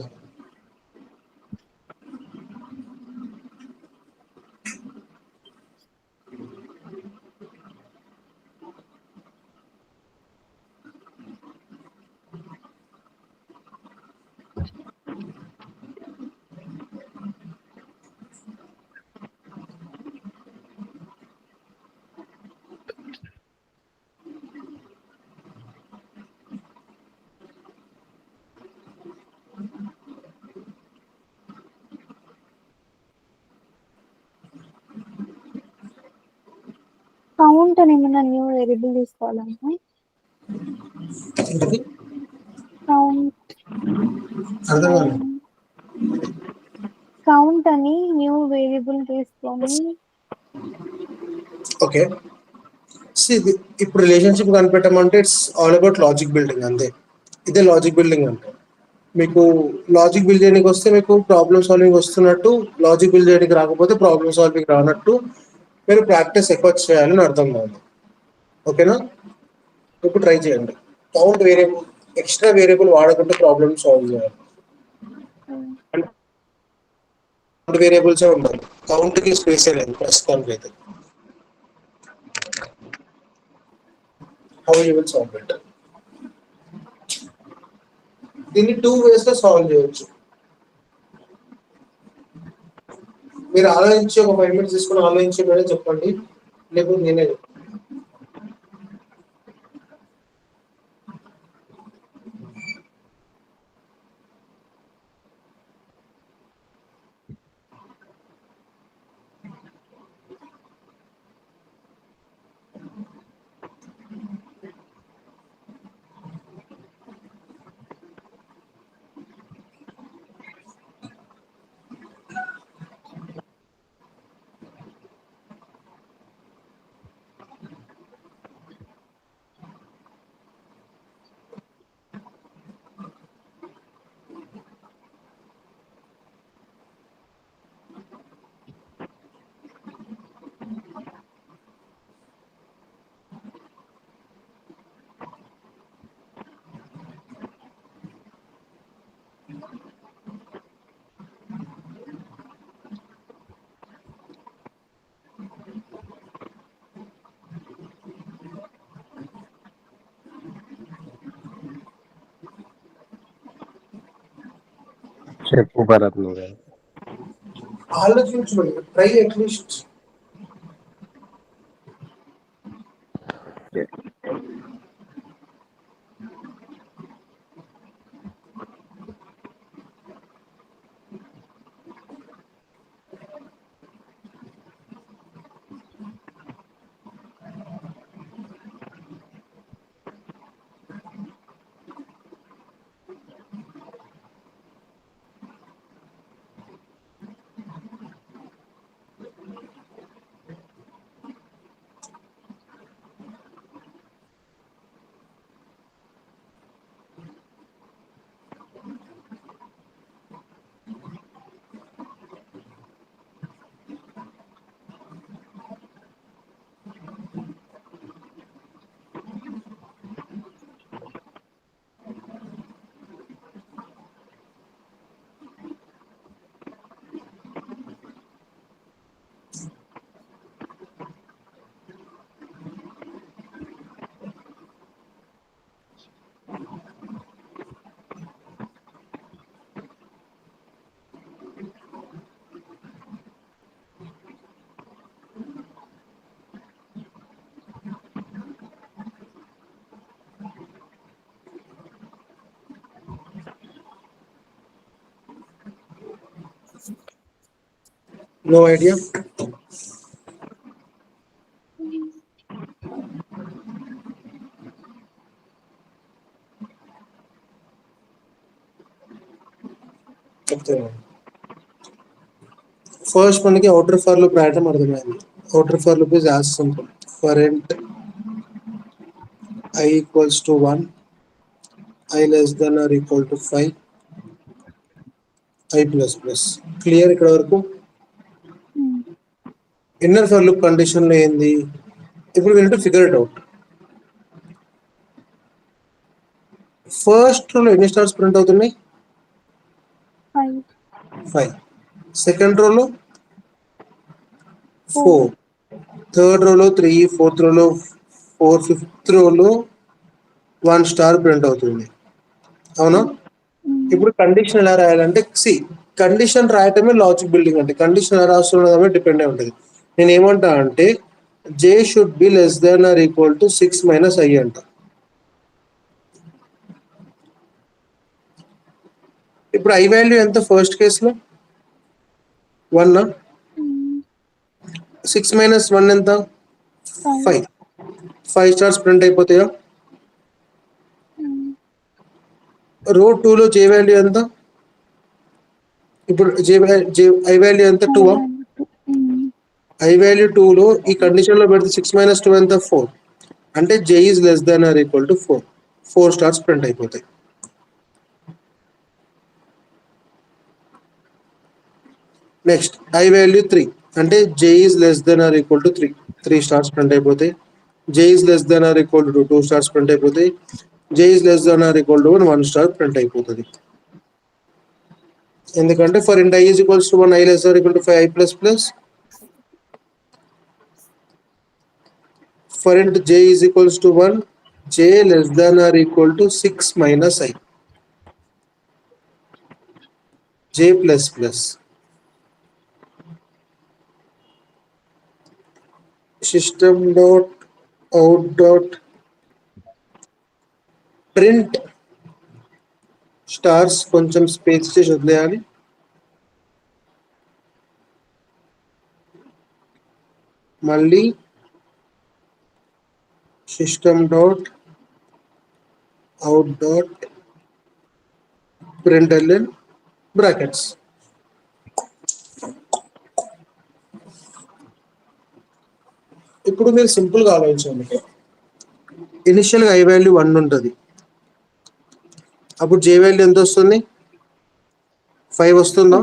కౌంట్ అని ఏమన్నా న్యూ వేరియబుల్ తీసుకోవాలంటే కౌంట్ అర్థం కాలేదు. కౌంట్ అని న్యూ వేరియబుల్ తీసుకొని ఓకే, ఇప్పుడు రిలేషన్షిప్ కనిపెట్టమంటే it's all about logic building అంతే. ఇదే లాజిక్ బిల్డింగ్ అంటే మీకు లాజిక్ బిల్డ్ చేయడానికి వస్తే మీకు ప్రాబ్లమ్ సాల్వింగ్ వస్తున్నట్టు, లాజిక్ బిల్డ్ చేయడానికి రాకపోతే ప్రాబ్లమ్ సాల్వింగ్ రానట్టు మీరు ప్రాక్టీస్ ఎక్కువ చేయాలని అర్థం కాదు. ఓకేనా? ఇప్పుడు ట్రై చేయండి. కౌంట్ వేరియబుల్ ఎక్స్ట్రా వేరియబుల్ వాడకుండా ప్రాబ్లమ్ సాల్వ్ చేయాలి. కౌంట్ వేరియబుల్సే ఉండాలి, కౌంట్కి స్పేస్ లేదు ప్రస్తుతానికి అయితే. How you will solve it? దీన్ని 2 ways లో సాల్వ్ చేయొచ్చు. మీరు ఆలోచించి ఒక 5 minutes తీసుకుని ఆలోచించి మీరే చెప్పండి, లేకపోతే నేనే చెప్తాను. చెప్పు భరత్ నువ్వే. ఆలోచించండి, try at least. No idea. First మనకి అవుటర్ ఫర్ లూప్ రాయటం అర్థమైంది. Outer for loop is as simple. For ఇంట్ I equals to 1, I less than or equal to 5, I plus plus. Clear ఇక్కడ వరకు? ఇన్నర్ ఫర్ లూప్ కండిషన్ లో ఏంది? ఇప్పుడు we need to figure it out. First రోలో ఎన్ని stars print అవుతున్నాయి? 5. Second రోలో 4. థర్డ్ రోలో 3, ఫోర్త్ రోలో 4, ఫిఫ్త్ రోలో 1 స్టార్ ప్రింట్ అవుతుంది. అవునా? ఇప్పుడు కండిషన్ ఎలా రాయాలంటే కండిషన్ రాయటమే లాజిక్ బిల్డింగ్ అంటే కండిషన్ ఎలా రాస్తున్నదే డిపెండ్ అయి ఉంటుంది. నేను ఏమంటా అంటే J should be less than or equal to 6 minus I అంట. ఇప్పుడు ఐ వాల్యూ ఎంత ఫస్ట్ కేసులో? 1. 6 మైనస్ 1 ఎంత? 5. 5 స్టార్స్ ప్రింట్ అయిపోతాయా? రో 2 లో జే వాల్యూ ఎంత? ఇప్పుడు ఐ వాల్యూ ఎంత? 2. ఐ వాల్యూ 2 లో ఈ కండిషన్ లో పెడితే 6 మైనస్ 2 ఎంత? 4. అంటే J is less than or equal to 4. 4 stars print అయిపోతాయి. నెక్స్ట్ ఐ వాల్యూ 3 అంటే J is less than or equal to 3. 3 stars print అయిపోతాయి. J is less than or equal to 2 stars print అయిపోతాయి. J is less than or equal to 1 star print అయిపోతుంది. ఎందుకంటే for int I is equals to 1, I less or equal to 5, I plus plus. For int J is equals to 1, J less than or equal to 6 minus I, J plus plus. System dot out dot print stars కొంచెం space చేసి వదిలేయాలి. మళ్ళీ system dot out dot println brackets. ఇప్పుడు మీరు simple గా ఆలోచించండి. Initial గా I value 1 ఉంటుంది. అప్పుడు జే వాల్యూ ఎంత వస్తుంది? 5 వస్తుందా?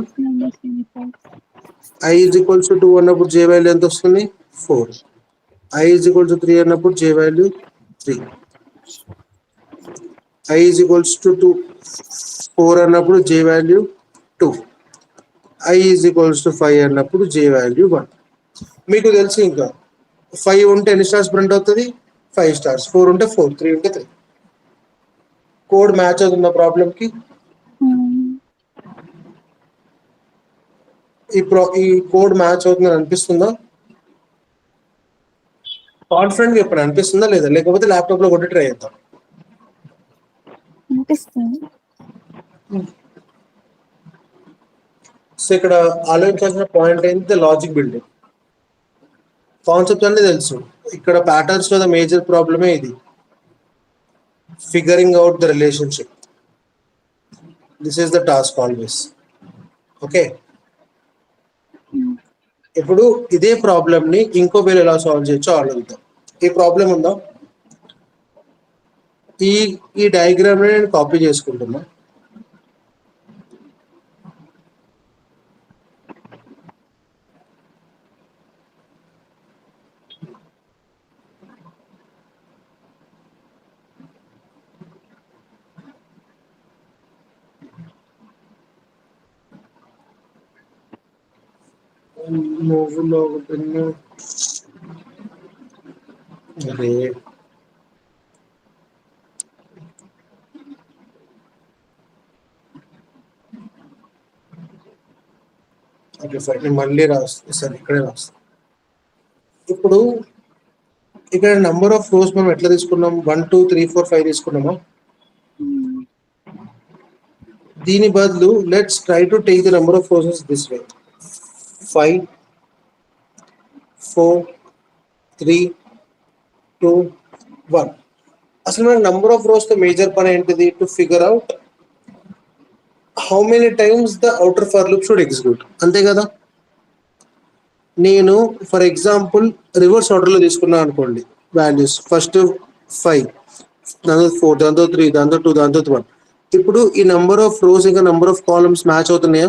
ఐ ఈజ్ ఈక్వల్స్ టు 2 అన్నప్పుడు జే వాల్యూ ఎంత వస్తుంది? 4. ఐ ఈజ్ ఈక్వల్స్ టు 3 అన్నప్పుడు J value 3. I is equals to 4 అన్నప్పుడు J value 2. I is equals to 5 అన్నప్పుడు జే వాల్యూ 1. మీకు తెలిసి ఇంకా 5 ఉంటే ఎన్ని స్టార్స్ ప్రింట్ అవుతుంది? 5 స్టార్స్. 4 ఉంటే 4, 3 ఉంటే 3. కోడ్ మ్యాచ్ అవుతుందా ప్రాబ్లంకి? ఈ కోడ్ మ్యాచ్ అవుతుందని అనిపిస్తుందా? కాన్ఫిడెంట్ గా ఇప్పుడు అనిపిస్తుందా లేదా? లేకపోతే ల్యాప్టాప్ లో కొట్టి ట్రై చేద్దాం. అనిపిస్తుంది. సో ఇక్కడ ఆలోచించాల్సిన పాయింట్ ఏంటి? Logic building. కాన్సెప్ట్ అన్నీ తెలుసు. ఇక్కడ ప్యాటర్న్స్ లో ద మేజర్ ప్రాబ్లమే ఇది, figuring out the relationship. This is the task always. Okay, ఇప్పుడు ఇదే ప్రాబ్లమ్ ని ఇంకో వేలు ఎలా సాల్వ్ చేయొచ్చో ఆలోచిద్దాం. ఈ ప్రాబ్లం ఉందా? ఈ డయాగ్రామ్ ని నేను కాపీ చేసుకుంటున్నా. మూవ్లో పెన్ను. అరే ఓకే సార్, నేను మళ్ళీ రాస్తాను సార్, ఇక్కడే రాస్తాను. ఇప్పుడు ఇక్కడ నంబర్ ఆఫ్ రోస్ మనం ఎట్లా తీసుకున్నాం? 1 2 3 4 5 తీసుకున్నామా? దీని బదులు let's try to take the number of roses this way. 5 4, 3, 2, 1. అసలు మన నంబర్ ఆఫ్ రోస్ తో మేజర్ పని ఏంటిది? To figure out how many times the outer for loop should execute. అంతే కదా. నేను ఫర్ ఎగ్జాంపుల్ రివర్స్ ఆర్డర్లో తీసుకున్నాను అనుకోండి వాల్యూస్. ఫస్ట్ 5, దాంతో 4, దాంతో 3, దాంతో 2, దాంతో 1. ఇప్పుడు ఈ నంబర్ ఆఫ్ రోస్ ఇంకా నంబర్ ఆఫ్ కాలమ్స్ మ్యాచ్ అవుతున్నాయా?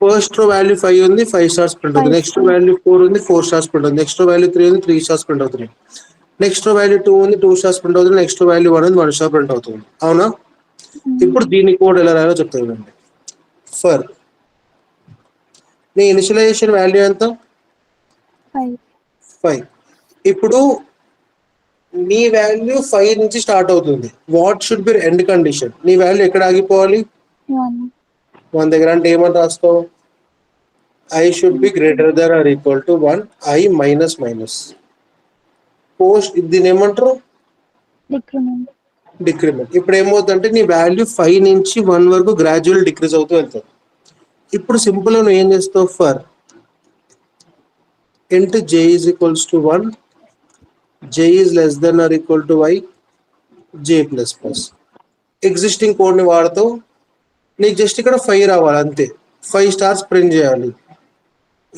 ఫస్ట్ రో వాల్యూ 5 ఉంది, 5 స్టార్స్ ప్రింట్ అవుతుంది. నెక్స్ట్ వాల్యూ 4 ఉంది, 4 స్టార్స్ ప్రింట్ అవుతుంది. నెక్స్ట్ వాల్యూ 3 ఉంది, 3 స్టార్స్ ప్రింట్ అవుతుంది. నెక్స్ట్ వాల్యూ 2 ఉంది, 2 స్టార్స్ ప్రింట్ అవుతుంది. నెక్స్ట్ వాల్యూ 1 ఉంది, 1 స్టార్ ప్రింట్ అవుతుంది. అవునా? ఇప్పుడు దీని కోడ్ ఎలా రాయాలో చెప్తాను. ఫర్ నీ ఇనిషియలైజేషన్ వాల్యూ ఎంత? 5. ఇప్పుడు నీ వాల్యూ 5 నుంచి స్టార్ట్ అవుతుంది. What should be end condition? నీ వాల్యూ ఎక్కడ ఆగిపోవాలి? 1 దగ్గర. అంటే ఏమని రాస్తావు? I should be greater than or equal to 1, I minus minus. Post దీని ఏమంటారు? డిక్రిమెంట్. ఇప్పుడు ఏమవుతుందంటే నీ వాల్యూ 5 నుంచి 1 వరకు గ్రాడ్యువల్ డిక్రీజ్ అవుతూ వెళ్తుంది. ఇప్పుడు సింపుల్ గా నువ్వు ఏం చేస్తావు? For int j is equals to 1, j is less than or equal to y, j plus plus. Existing code ని వాడుతూ నీకు జస్ట్ ఇక్కడ 5 రావాలి అంతే. 5 స్టార్స్ ప్రింట్ చేయాలి.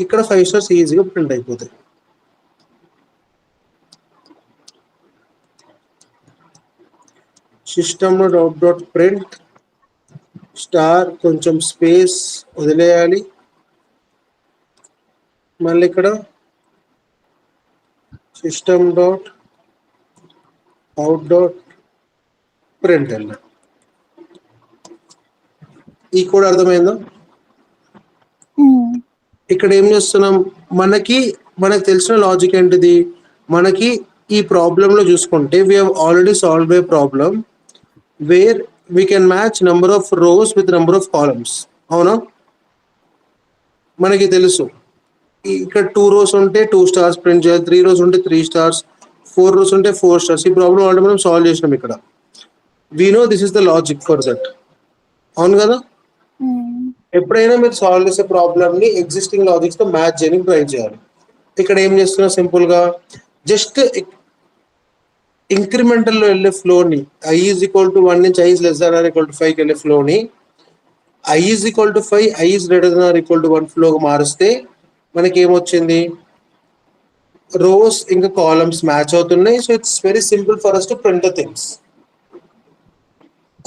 ఇక్కడ 5 స్టార్స్ ఈజీగా ప్రింట్ అయిపోతాయి. సిస్టంలో డాట్ డాట్ ప్రింట్ స్టార్ కొంచెం స్పేస్ వదిలేయాలి. మళ్ళీ ఇక్కడ system dot out dot print వెళ్ళాలి. ఈ కోడ్ అర్థమైందా? ఇక్కడ ఏం చేస్తున్నాం? మనకు తెలిసిన లాజిక్ ఏంటిది? మనకి ఈ ప్రాబ్లంలో చూసుకుంటే we have already solve A problem where we can match number of rose with number of columns. అవునా? మనకి తెలుసు ఇక్కడ 2 రోస్ ఉంటే 2 స్టార్స్ ప్రింట్ చేయాలి, 3 రోస్ ఉంటే 3 స్టార్స్, 4 రోస్ ఉంటే 4 స్టార్స్. ఈ ప్రాబ్లం ఆల్రెడీ మనం సాల్వ్ చేసినాం ఇక్కడ. We know this is the logic for that. అవును కదా. ఎప్పుడైనా మీరు సాల్వ్ చేసే ప్రాబ్లమ్ ని ఎగ్జిస్టింగ్ లాజిక్స్ తో మ్యాచ్ చేయడానికి ట్రై చేయాలి. ఇక్కడ ఏం చేస్తున్నా? సింపుల్ గా జస్ట్ ఇంక్రిమెంటల్ లో వెళ్ళే ఫ్లోని i ఈజ్ ఈక్వల్ టు 1 నుంచి i is less than or equal to 5 వెళ్ళే ఫ్లోని i is equal to 5, i is greater than or equal to 1 ఫ్లోగా మారిస్తే మనకి ఏమొచ్చింది? రోస్ ఇంకా కాలమ్స్ మ్యాచ్ అవుతున్నాయి. So it's very simple for us to print the things.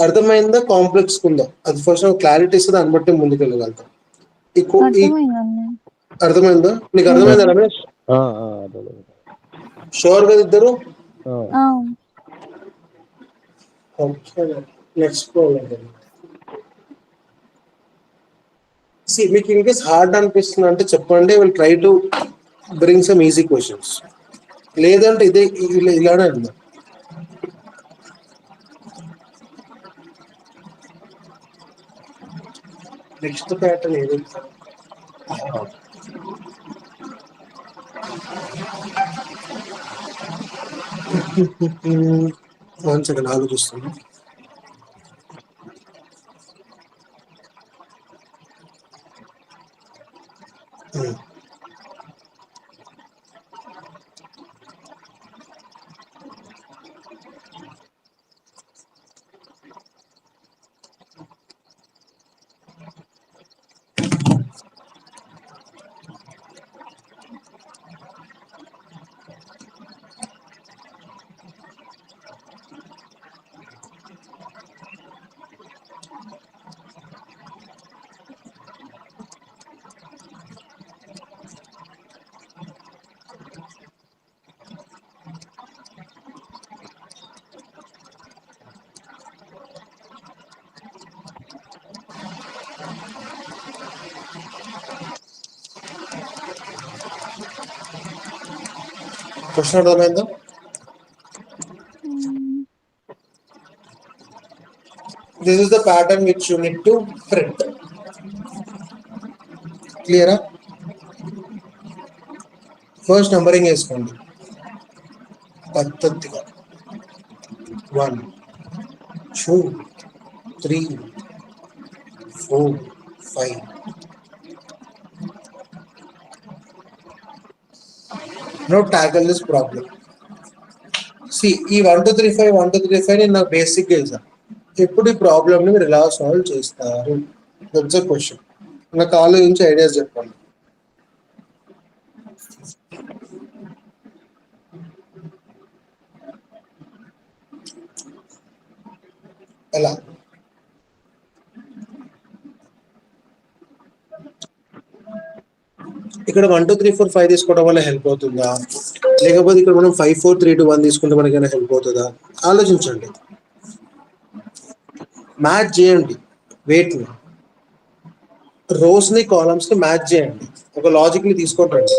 అర్థమైందా? Complex ఉందా? అది ఫస్ట్ క్లారిటీ ఇస్తే దాన్ని బట్టి ముందుకు వెళ్ళగలుగుతాం. అర్థమైందా? నీకు అర్థమైందా రమేష్? షూర్ కదా ఇద్దరు? నెక్స్ట్ మీకు ఇన్కేస్ హార్డ్ అనిపిస్తుంది అంటే చెప్పండి. Will try to bring some easy questions. లేదంటే ఇదే ఇలానే ఉందా? నెక్స్ట్ ప్యాటర్న్ ఏది? 1 సెకండ్ ఆలోచిస్తాను. క్వశ్చన్ అర్థమైందా? This is the pattern which you need to print. క్లియరా? ఫస్ట్ నంబరింగ్ వేసుకోండి పద్ధతిగా. 1, 2, 3, 4, 5. No tackle this problem. See ఈ 1 2 3 5 1 2 3 5 నేను నాకు బేసిక్ తెలుసా, ఎప్పుడు ఈ ప్రాబ్లమ్ ని మీరు ఎలా సాల్వ్ చేస్తారు, దట్స్ అ క్వశ్చన్. నాకు ఆలోచించి ఐడియాస్ చెప్పండి. ఎలా ఇక్కడ 1 2 3 4 5 తీసుకోవడం వల్ల హెల్ప్ అవుతుందా, లేకపోతే ఇక్కడ మనం 5 4 3 2 1 తీసుకుంటే మనకైనా హెల్ప్ అవుతుందా? ఆలోచించండి, మ్యాచ్ చేయండి, వెయిట్ ని రోస్ ని కాలమ్స్ ని మ్యాచ్ చేయండి, ఒక లాజిక్ ని తీసుకోండి.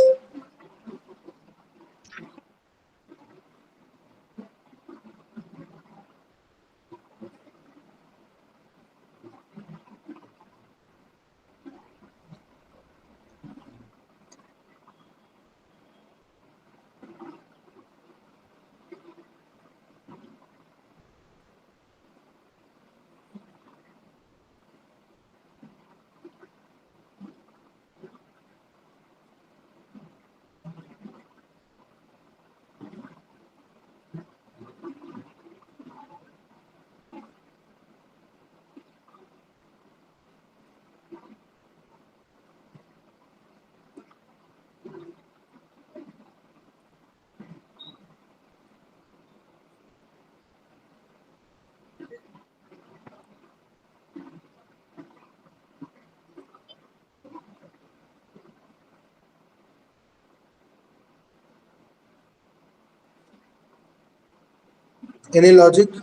Any logic?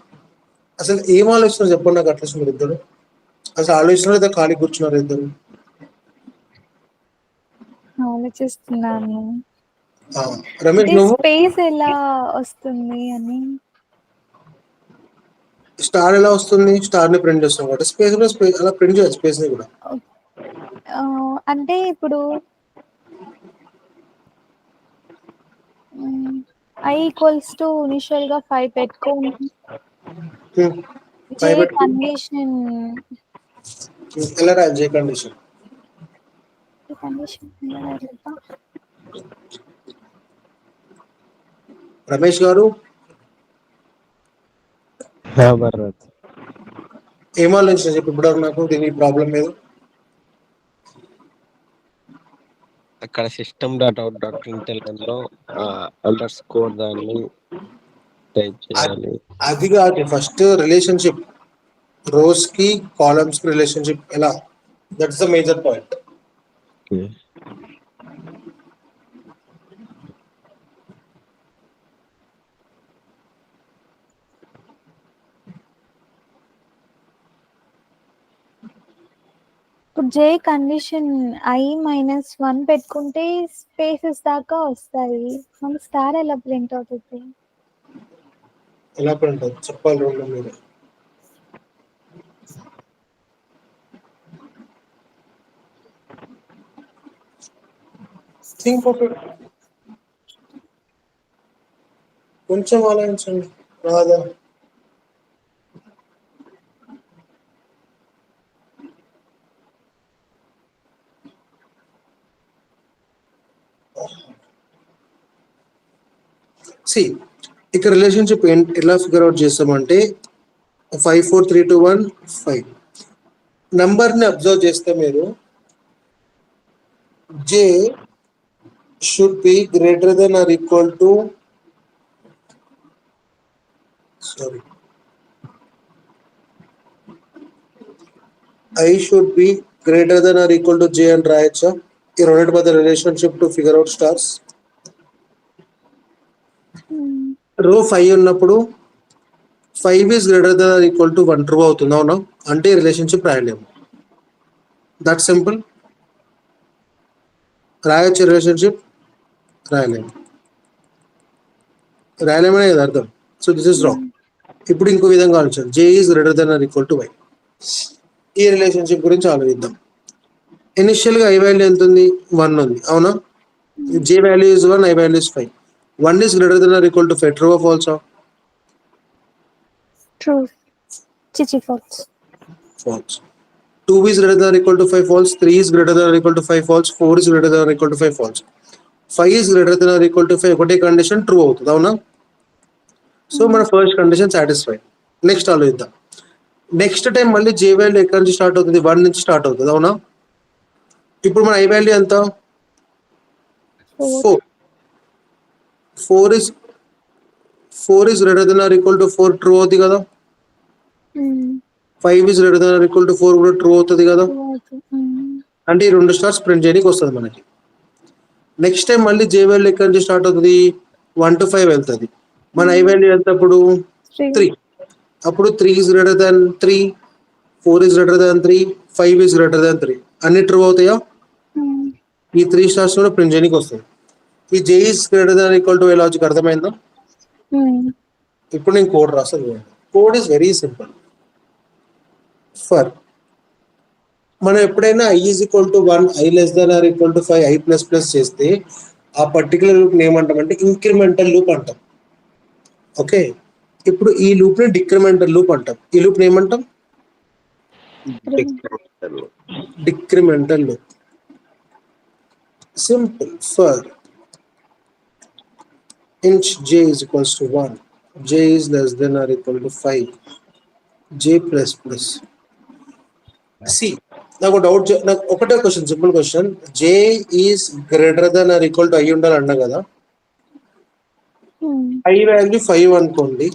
అసలు ఏం ఆలోచిస్తున్నారు చెప్పండి నాకు, అట్లీస్ట్ మీరు ఇద్దరు అసలు ఆలోచిస్తున్నారు లేదా ఖాళీ కూర్చున్నారు ఇద్దరు? ఆలోచిస్తున్నాను రమేష్ నువ్వు స్పేస్ ఎలా వస్తుంది అని. స్టార్ ఎలా వస్తుంది, స్టార్ ని ప్రింట్ చేస్తాం కాబట్టి స్పేస్ లో స్పేస్ అలా ప్రింట్ చేయొచ్చు, స్పేస్ ని కూడా. అంటే ఇప్పుడు I ఈక్వల్స్ టు ఇనిషియల్ గా 5 పెట్టుకోండి, జే కండిషన్ ఎలా రాయాలి జే కండిషన్? రమేష్ గారు ఏం ఆలోచించారు చెప్పి ఇప్పుడు నాకు దీని ప్రాబ్లం లేదు. అక్కడ system dot out dot println లో అండర్ స్కోర్ దాన్ని టైప్ చేయాలి. అది కాదు, ఫస్ట్ రిలేషన్షిప్ రోస్ కి కాలమ్స్ కి రిలేషన్షిప్ ఎలా, దట్స్ ద మేజర్ పాయింట్. ఇప్పుడు జే కండిషన్ I-1 పెట్టుకుంటే స్పేసెస్ దాకా వస్తాయి, మన స్టార్ ఎలా ప్రింట్ అవుతుంది? ఎలా ప్రింట్ అవుతుంది చెప్పాలి రెండు మీరు. థింక్ ఆఫ్ ఇట్, కొంచెం ఆలోచించండి. రాదా? సి ఇక్కడ రిలేషన్షిప్ ఎలా ఫిగర్ అవుట్ చేస్తామంటే 5 4 3 2 1 5 నంబర్ ని అబ్జర్వ్ చేస్తే మీరు J should be greater than or equal to I should be greater than or equal to J and రాయొచ్చా ఈ రెండింటి మధ్య relationship to figure out stars? Row 5 ఉన్నప్పుడు 5 is greater than or equal to 1 true అవుతుంది, అవునా? అంటే relationship రాయలేము, that simple. రాయొచ్చు రిలేషన్షిప్, రాయలేము, రాయలేమనే కదా అర్థం. So this is wrong. ఇప్పుడు ఇంకో విధంగా ఆలోచించాలి, J is greater than or equal to Y. ఈ రిలేషన్షిప్ గురించి ఆలోచిద్దాం. ఇనిషియల్ గా ఐ వాల్యూ ఎంత ఉంది? 1 ఉంది, అవునా? J value is 1, I value is 5. 1 is greater than or equal to 5, true or false? True. చిచి false. False. 2 is greater than or equal to 5, false. 3 is greater than or equal to 5, false. 4 is greater than or equal to 5, false. 5 is greater than or equal to 5 ఒకటే condition true అవుతుంది అవునా. So మన first condition satisfy. Next ఆలోచిద్దాం. Next time మళ్ళీ J value ఎక్కడి నుంచి start అవుతుంది, 1 నుంచి స్టార్ట్ అవుతుంది అవునా. ఇప్పుడు మన ఐ వాల్యూ ఎంత, 4. 4 is greater than or equal to 4 true అవుతుంది కదా. 5 is greater than or equal to 4 కూడా ట్రూ అవుతుంది కదా. అంటే ఈ 2 స్టార్స్ ప్రింట్ చేయడానికి వస్తుంది మనకి. నెక్స్ట్ టైం మళ్ళీ జే వాల్యూ ఎక్కడి నుంచి స్టార్ట్ అవుతుంది, 1 to 5 వెళ్తుంది. మన ఐ వాల్యూ ఎంత అప్పుడు 3. అప్పుడు 3 is greater than 3, 4 is greater than 3, 5 is greater than 3 అన్ని ట్రూ అవుతాయా. ఈ 3 స్టార్స్ కూడా ప్రింట్ చేయడానికి వస్తుంది. ఈ J is greater than equal to logic అర్థమైందా. ఇప్పుడు నేను కోడ్ రాస్తాను. Code is very simple. For మనం ఎప్పుడైనా I is equal to 1, I less than or equal to 5, I plus plus చేస్తే ఆ పర్టికులర్ లూప్ ఏమంటామంటే ఇంక్రిమెంటల్ లూప్ అంటాం. ఓకే, ఇప్పుడు ఈ లూప్ ని డిక్రిమెంటల్ లూప్ అంటాం. ఈ లూప్ ని ఏమంటాం, decremental loop. Simple. For inch j is equals to 1, j is less than or equal to 5, j plus plus. See, నాకు డౌట్, నాకు ఒకటే question, simple question. j is greater than or equal to I ఉండాలి అన్నా కదా. I value 5 అనుకోండి,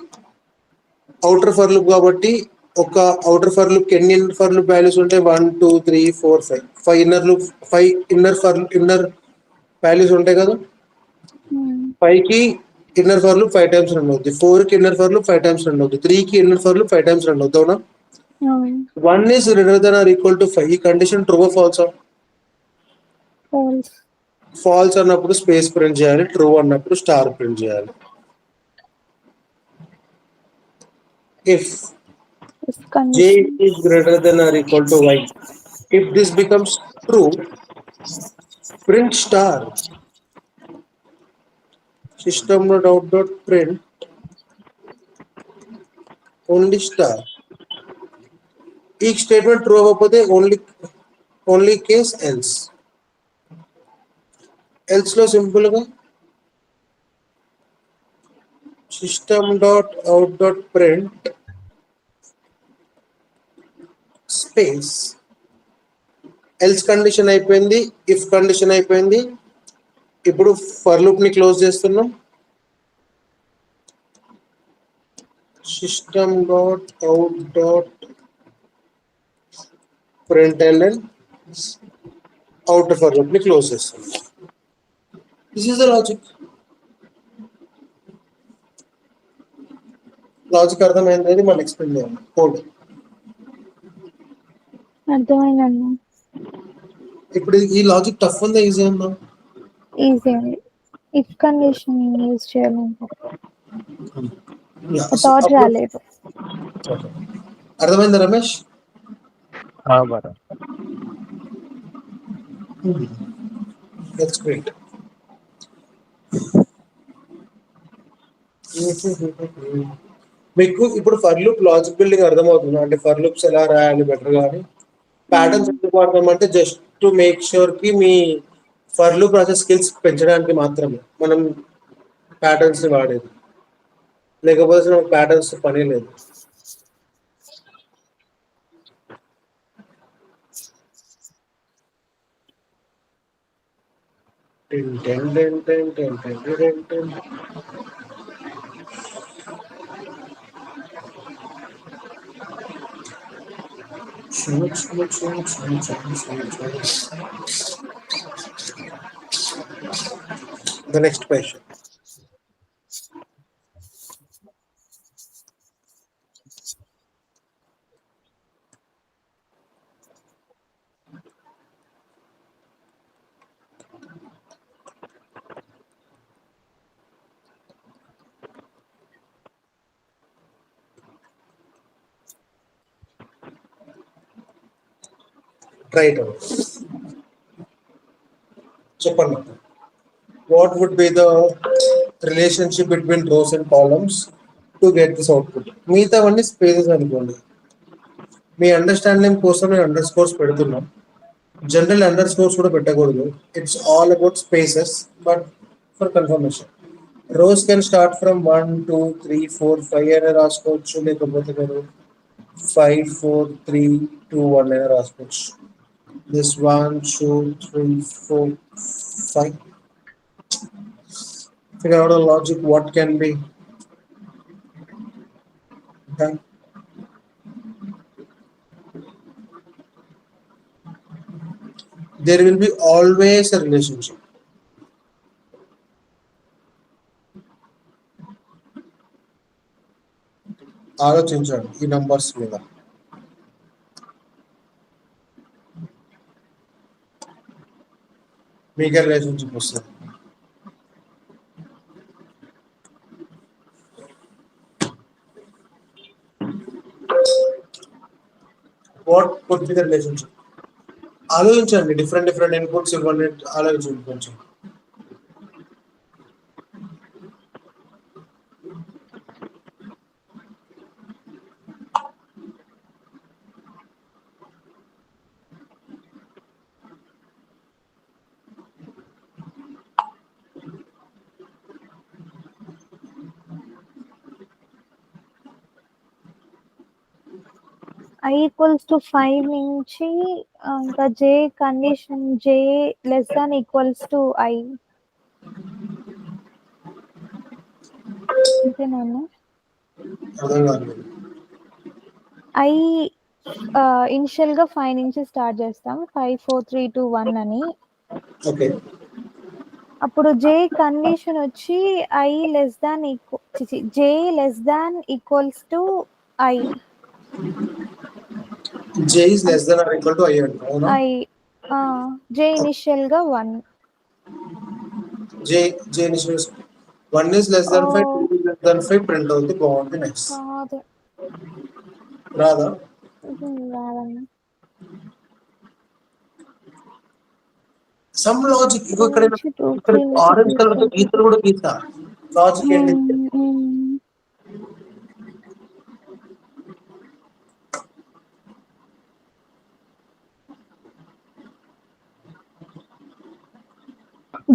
outer for loop కాబట్టి ఒక outer for loop ఎన్ని ఇన్నర్ ఫర్ లూప్ వాల్యూస్ ఉంటాయి, 1 2 3 4 5. 5 ఇన్నర్ లూప్, 5 ఇన్నర్ వాల్యూస్ ఉంటాయి కదా. 5 కి inner for loop 5 times run అవుతుంది, 4 కి inner for loop 5 times run అవుతుంది, 3 కి inner for loop 5 times run అవుతుంది అవునా. 1 is greater than or equal to 5 ఈ condition true or false. False అన్నప్పుడు స్పేస్ ప్రింట్ చేయాలి, ట్రూ అన్నప్పుడు స్టార్ ప్రింట్ చేయాలి. If j is greater than or equal to y, if this becomes true, print star system.out.print only star. ఈ statement true అవ్వకపోతే only case else. Else లో simple గా system.out.print space else condition అయిపోయింది, if condition అయిపోయింది. ఇప్పుడు for loop ని close చేస్తున్నాం. system.out.println outer for loop ని క్లోజ్ చేస్తున్నాం. This is the logic. Logic అర్థమైంది, మనం ఎక్స్ప్లెయిన్ చేయాలి. కోడ్ అర్థమైందన్నా. ఇప్పుడు ఈ లాజిక్ టఫ్ ఉందా, ఈజీ ఉందా? ఈజీ అండి. ఇఫ్ కండిషన్ యూజ్ చేయాలంటే థాట్ రాలేదు. అర్థమైందా రమేష్? That's great. మీకు ఇప్పుడు ఫర్ లూప్ లాజిక్ బిల్డింగ్ అర్థమవుతుంది అంటే ఫర్ లూప్స్ ఎలా రాయాలి బెటర్ కానీ ప్యాటర్న్స్ ఎందుకు వాడతామంటే జస్ట్ టు మేక్ ష్యూర్ కి me for loop process skills పెంచడానికి మాత్రమే మనం ప్యాటర్న్స్ ని వాడేది, లేకపోతే మనకు ప్యాటర్న్స్ పని లేదు. The next question. Try it out. చెప్పండి, what would be the relationship between rows and columns to get this output? మిగతావన్నీ స్పేసెస్ అనుకోండి, మీ అండర్స్టాండింగ్ కోసం నేను అండర్ స్కోర్స్ పెడుతున్నాం. జనరల్ అండర్ స్కోర్స్ కూడా పెట్టకూడదు. It's all about spaces. But for confirmation rows can start from 1 2 3 4 5 అయినా రాసుకోవచ్చు, లేకపోతే మీరు 5 4 3 2 1 అయినా రాసుకోవచ్చు. This 1 2 3 4 5. Figure out the logic what can be done. There will be always a relationship. ఆలోచించండి ఈ నంబర్స్ మీద. మీకే రిలేషన్షిప్ వస్తుంది. What could be the relationship? ఆలోచించండి, డిఫరెంట్ ఇన్పుట్స్ ఇవ్వండి, ఆలోచించండి కొంచెం. I equals to 5 నుంచి ఇంకా J condition J less than equals to I. అంతేనా? అర్థం కాదు. I ఇనిషియల్ గా 5 నుంచి స్టార్ట్ చేస్తాం, 5 4 3 2 1 అని. ఓకే, అప్పుడు J కండిషన్ వచ్చి I less than J less than equals to I. J is less than or equal to I అంట, అవునా? J ఇనిషియల్ గా 1. J initials 1 is less than 5, 2 is less than 5 print అవుతుంది. బాగుంది. Next కాదు, రాదా? రాదన్న. Some logic. ఇక్కడ ఇక్కడ 3 నుంచి ఆరెంజ్ కలర్ తో గీతలు కూడా గీతా. లాజిక్ ఏంటి?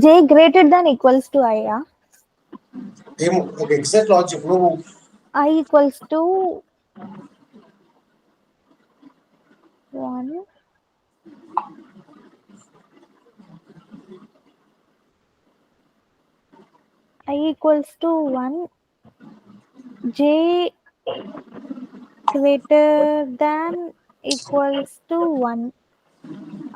J greater than equals to I. ఏమో ఒక ఎగ్జాక్ట్ లాజిక్. నువ్వు I equals to 1. I equals to 1. J greater than equals to 1.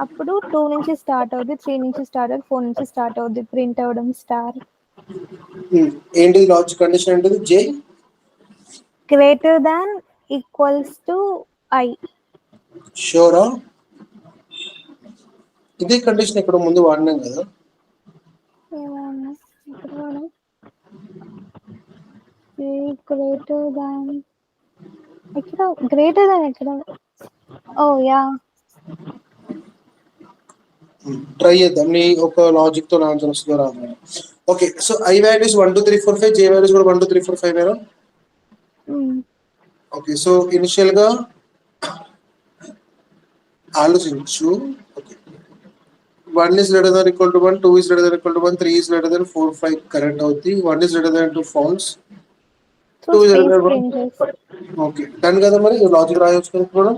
అప్పుడు 2 నుంచి స్టార్ట్ అవుద్ది, 3 నుంచి స్టార్ట్ అవుద్ది, 4 నుంచి స్టార్ట్ అవుద్ది ప్రింట్ అవ్వడం స్టార్. ఏంటి లాజిక్ కండిషన్ ఏంటిది? J greater than equals to I. షూరా? ఇదే కండిషన్ ఇక్కడ ముందు వాడినాం కదా. ఏమన్నా ఇక్కడ కూడా గ్రేటర్ దాన్ ఎక్కడ, గ్రేటర్ దాన్ ఎక్కడ? ఓ యా, ట్రై చేద్దాం. నీ ఒక లాజిక్ తో ఆన్సర్ వస్తుందో రాదు. Okay, so I values 1 2 3 4 5, J values కూడా 1 2 3 4 5 ఏనా? ఓకే, సో ఇనిషియల్ గా ఆలోచించు. Okay, 1 is greater than equal to 1, 2 is greater than equal to 1, 3 is greater than 4 5 correct అవుతుంది. 1 is greater than 2 false, 2 is greater than 1. Okay, done కదా. మరి logic రాయొచ్చు కూడా.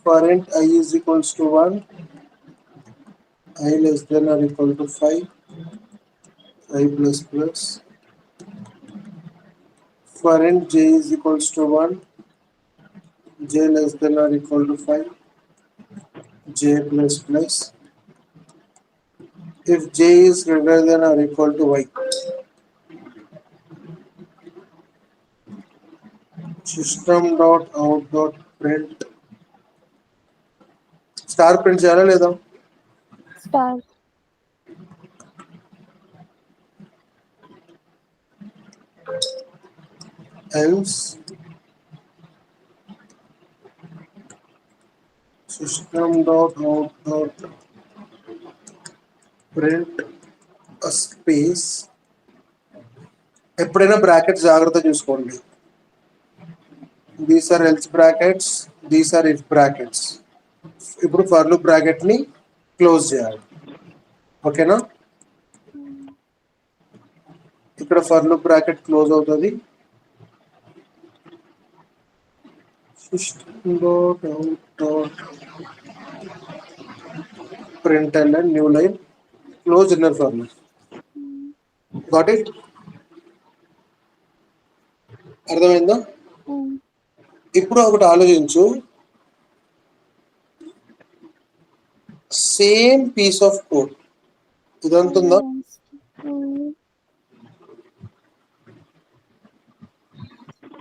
For int I is equals to 1, I less than or equal to 5, I plus plus. For int J is equals to 1, J less than or equal to 5, J plus plus. If J is greater than or equal to Y, system dot out dot print. Star print చేయాలా లేదా? Star. Else system dot out dot print a space. ఎప్పుడైనా brackets జాగ్రత్త చూసుకోండి. These are else brackets, these are if brackets. ఇప్పుడు for loop bracket ని close చేయాలి. ఓకేనా? ఇక్కడ ఫర్ లూప్ బ్రాకెట్ క్లోజ్ అవుతుంది. Print and new line close inner for loop. Got it? అర్థమైందా? ఇప్పుడు ఒకటి ఆలోచించు. సేమ్ పీస్ ఆఫ్ కోడ్ ఇదంతుందా?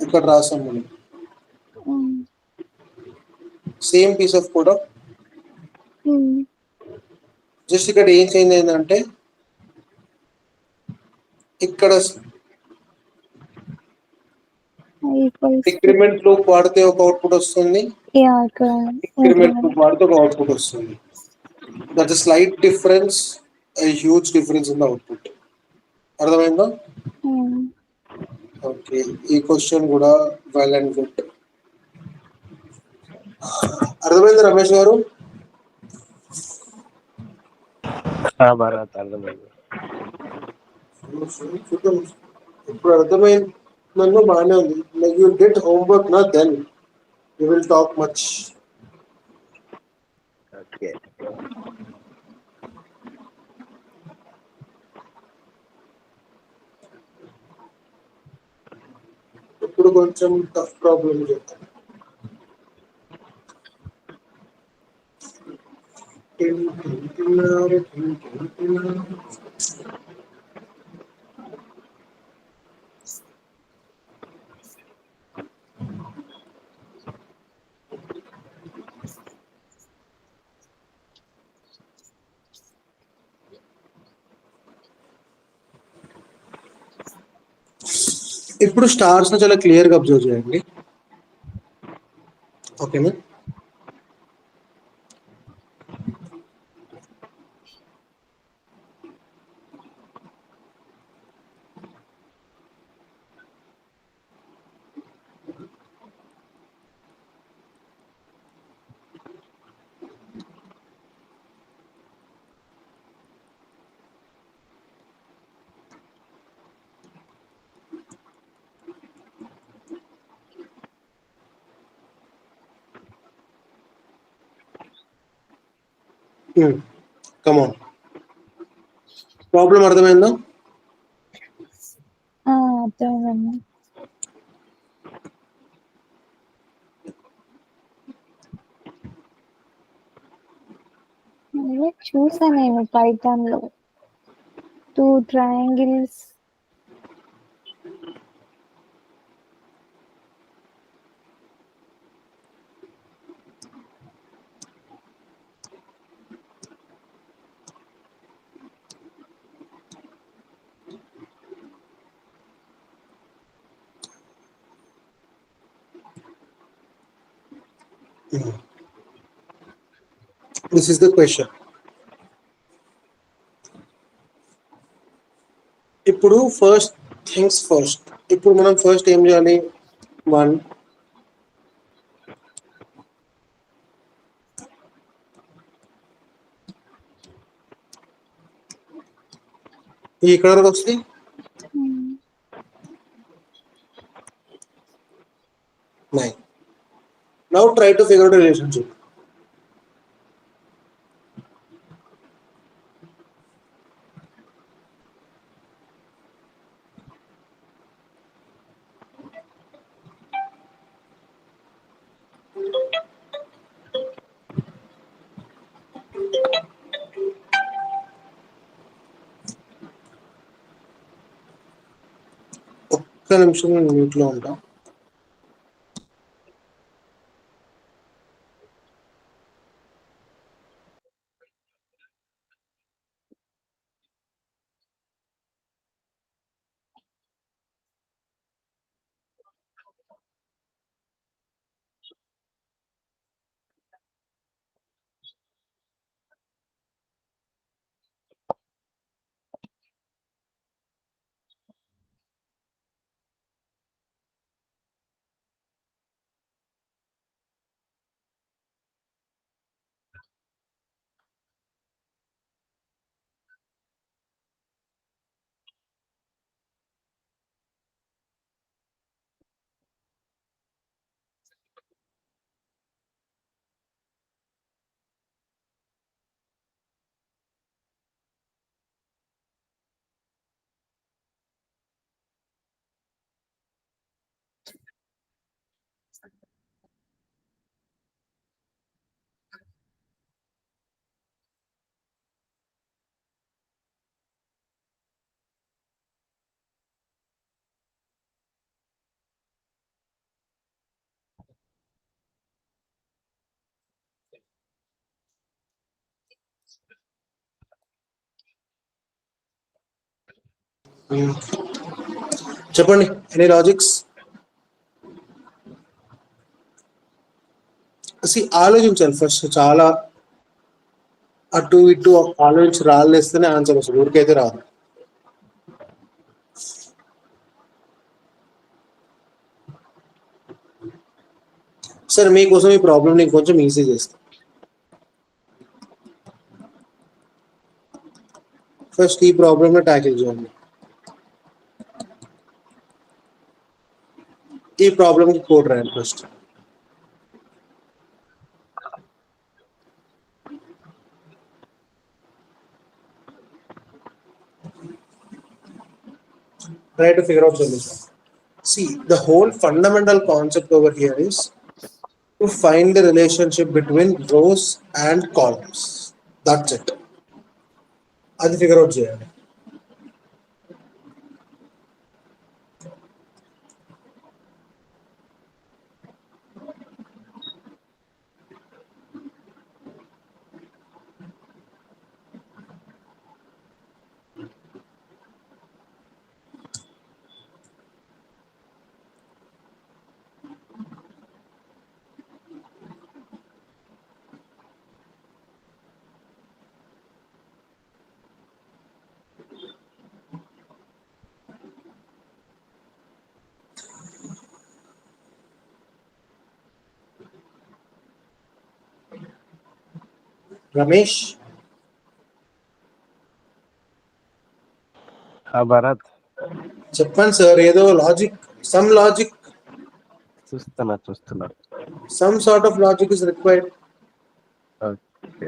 ఇక్కడ రాసాం మనం same piece of code. Just ఇక్కడ ఏం చేంజ్ అయిందంటే ఇక్కడ ఇంక్రిమెంట్ లూప్ వాడితే ఒక అవుట్పుట్ వస్తుంది, ఇంక్రిమెంట్ లూప్ వాడితే ఒక అవుట్పుట్ వస్తుంది. That is slight difference, huge difference in the output. అర్థమైందా? ఓకే, ఈ క్వశ్చన్ కూడా వెల్ అండ్ గుడ్. అర్థమైంది రమేష్ గారు? భరత్ అర్థమైంది. ఇప్పుడు అర్థమైంది, నన్ను బాగానే ఉంది. లైక్ యూ గెట్ హోంవర్క్ నా, then you will talk much. Okay. ఇప్పుడు కొంచెం టఫ్ ప్రాబ్లం చెప్తాను. ఇప్పుడు స్టార్స్ చాలా క్లియర్ గా అబ్జర్వ్ చేయండి. ఓకేనా? కమాన్, ప్రాబ్లం అర్థమైందా? అర్థమైందమ్మా. చూసా నేను పైథాన్ లో 2 triangles. This is the question. ఇప్పుడు ఫస్ట్ థింగ్స్ ఫస్ట్. ఇప్పుడు మనం ఫస్ట్ ఏం చేయాలి? 1 ఇక్కడ వరకు వస్తుంది. 9. Now try to figure out a relationship. ఒక్క నిమిషం నేను మ్యూట్ లో ఉంటా. చెప్పండి, ఎనీ లాజిక్స్? ఆలోచించాలి ఫస్ట్, చాలా అటు ఇటు ఆలోచించి రాళ్ళేస్తేనే ఆన్సర్ వస్తుంది, ఊరికైతే రాదు. సరే, మీకోసం ఈ ప్రాబ్లం నేను కొంచెం ఈజీ చేస్తాను. ఫస్ట్ ఈ ప్రాబ్లమ్ ట్యాకిల్ చేయండి. ఈ ప్రాబ్లమ్కి కోడ్ రాయండి first. Try to figure out solution. See, the whole fundamental concept over here is to find the relationship between rows and columns. That's it. అది ఫిగర్ అవుట్ చేయాలి. రమేష్, భరత్ చెప్పండి sir. ఏదో logic, some logic, చూస్తున్నా. Some sort of logic is required. Okay,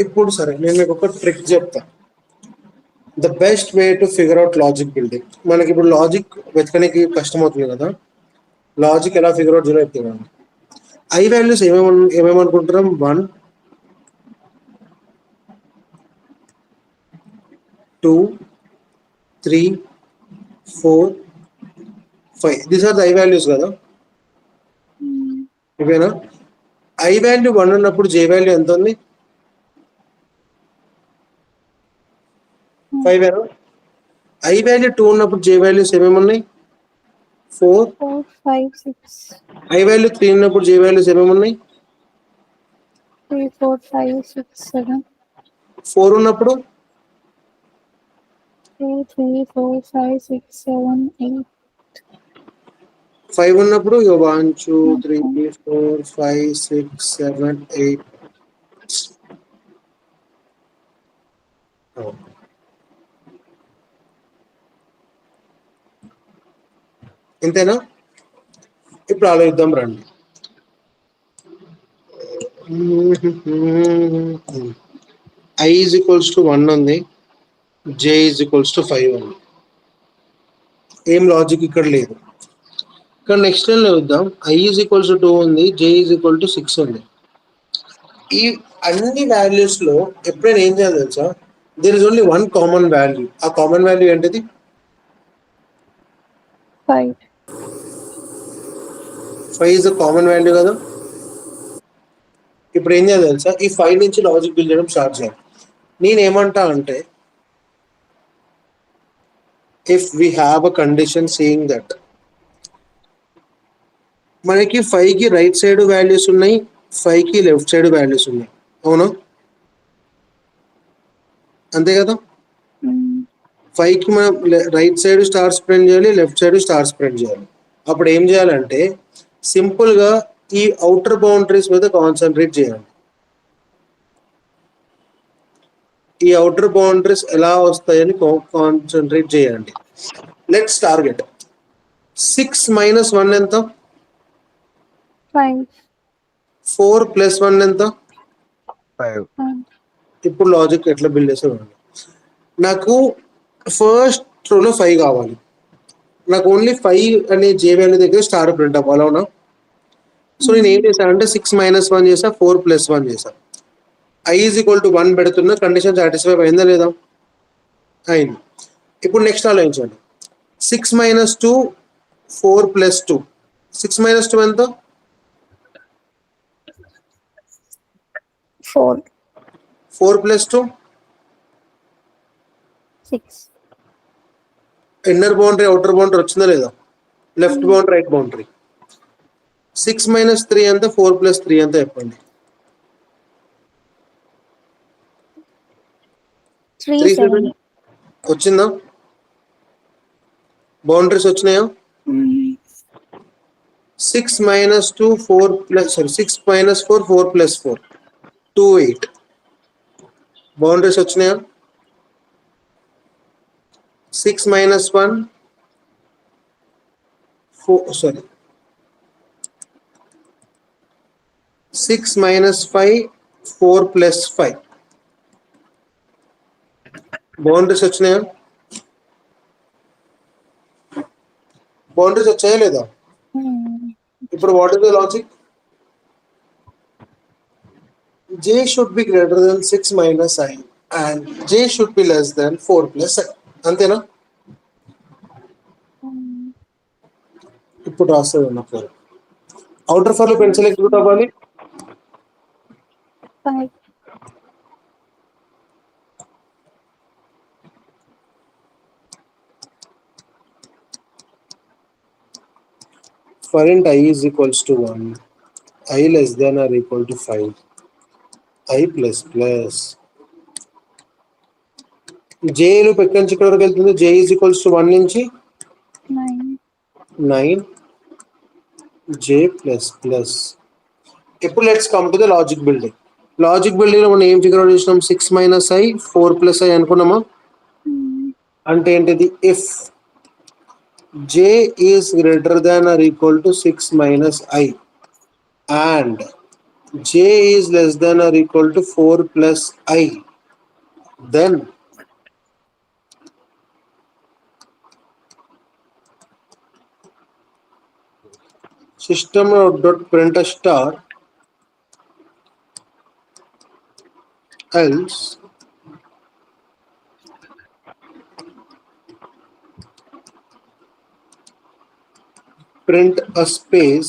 ఇప్పుడు సరే, నేను మీకు ఒక ట్రిక్ చెప్తా. The best way to figure out logic building. మనకి ఇప్పుడు లాజిక్ వెతకడానికి కష్టం అవుతుంది కదా, లాజిక్ ఎలా ఫిగర్ అవుట్ చేయాలో చెప్తున్నాను. ఐ వాల్యూస్ ఏమేమనుకుంటున్నాం? 1, 2, 3, 4, 5. These are the I values కదా, ఇవేనా? ఐ వాల్యూ 1 ఉన్నప్పుడు జే వాల్యూ ఎంత ఉంది? 5 ఏనా? ఐ వాల్యూ 2 ఉన్నప్పుడు జే వాల్యూస్ ఏమేమి ఉన్నాయి? 4, 4, 5, 6. ఐ వాల్యూ 3 ఉన్నప్పుడు జే వాల్యూస్ ఏమేమి ఉన్నాయి? 3, 4, 5, 6, 7. 4 ఉన్నప్పుడు 2, 3, 4, 5, 6, 7, 8. 5 ఉన్నప్పుడు 1, 2, 3, 4, 5, 6, 7, 8. ఇంతేనా? ఇప్పుడు ఆలోచిద్దాం రండి. ఐ ఈజ్ ఈక్వల్స్ టు 1 ఉంది, జే ఈజ్ ఈక్వల్స్ టు 5 ఉంది. ఏం లాజిక్ ఇక్కడ లేదు. ఇక్కడ నెక్స్ట్ లైన్ లో చూద్దాం. ఐ ఈజ్ ఈక్వల్స్ టు 2 ఉంది, జే ఈజ్ ఈక్వల్ టు 6 ఉంది. ఈ అన్ని వాల్యూస్ లో ఎప్పుడైనా ఏం చేయాలి తెలుసా? There is only one common value. ఆ కామన్ వాల్యూ ఏంటిది? 5. 5 ఇస్ ద కామన్ వాల్యూ కదా. ఇప్పుడు ఏం చేయాలి తెలుసా? ఈ 5 నుంచి లాజిక్ బిల్డ్ చేయడం స్టార్ట్ చేయాలి. నేనేమంటా అంటే, if we have a condition saying that మనకి 5 కి రైట్ సైడ్ వాల్యూస్ ఉన్నాయి, 5 కి లెఫ్ట్ సైడ్ వాల్యూస్ ఉన్నాయి, అవునా? అంతే కదా. 5కి మనం రైట్ సైడ్ స్టార్ స్ప్రెడ్ చేయాలి, లెఫ్ట్ సైడ్ స్టార్ స్ప్రెడ్ చేయాలి. అప్పుడు ఏం చేయాలంటే సింపుల్గా ఈ అవుటర్ బౌండరీస్ మీద కాన్సన్ట్రేట్ చేయాలి. ఈ అవుటర్ బౌండరీస్ ఎలా వస్తాయని కాన్సన్ట్రేట్ చేయండి. లెట్స్ టార్గెట్ 6 - 1 ఎంత? 5. 4 + 1 ఎంత? 5. ఇప్పుడు లాజిక్ ఎట్లా బిల్డ్ చేసాను. నాకు ఫస్ట్ రోలో 5 కావాలి. నాకు ఓన్లీ 5 అనే జే వాల్యూ దగ్గర స్టార్ ప్రింట్ అవ్వాలి, అవునా? సో నేను ఏం చేశాను అంటే 6 - 1 చేసా, 4 + 1 చేసా. I = 1 పెడుతున్న కండిషన్ సాటిస్ఫై అయిందా లేదా? అయింది. ఇప్పుడు నెక్స్ట్ ఆలోచించండి. 6 - 2 4 + 2. 6 - 2 ఎంత? 4. 4 + 2 6. ఇన్నర్ బౌండరీ అవుటర్ బౌండరీ వచ్చిందా లేదా? Left boundary right boundary. 6 - 3 ఎంత? 4 + 3 ఎంత చెప్పండి? 3 7. వచ్చిందా? బౌండరీస్ వచ్చినాయా? 6 - 2 4 + 6 - 4 4 + 4 2 8. బౌండరీస్ వచ్చినాయా? 6 - 1 4 సారీ 6 - 5 4 + 5. బౌండరీస్ వచ్చినాయా? బౌండరీస్ వచ్చాయా లేదా? ఇప్పుడు what is the logic? J should be greater than 6 - I and J should be less than 4 + I. అంతేనా? ఇప్పుడు రాస్తుంది ఉన్న ఫర్ అవుటర్ ఫర్ లో పెన్సిల్ ఎగ్జిక్యూట్ అవ్వాలి. 5. For int I = 1, I less than or equal to 5, I plus plus J loop ఎక్కడి నుంచి ఇక్కడ వరకు వెళ్తుంది? J = 1 నుంచి 9 J plus plus. ఇప్పుడు let's come to the logic building. Logic building లో మనం ఏం ఫిగర్ అవుట్ చేసినాం? 6 - I 4 + I అనుకున్నామా? అంటే ఏంటిది? If J is greater than or equal to 6 - I and J is less than or equal to 4 + I, then system.print a star else print a space,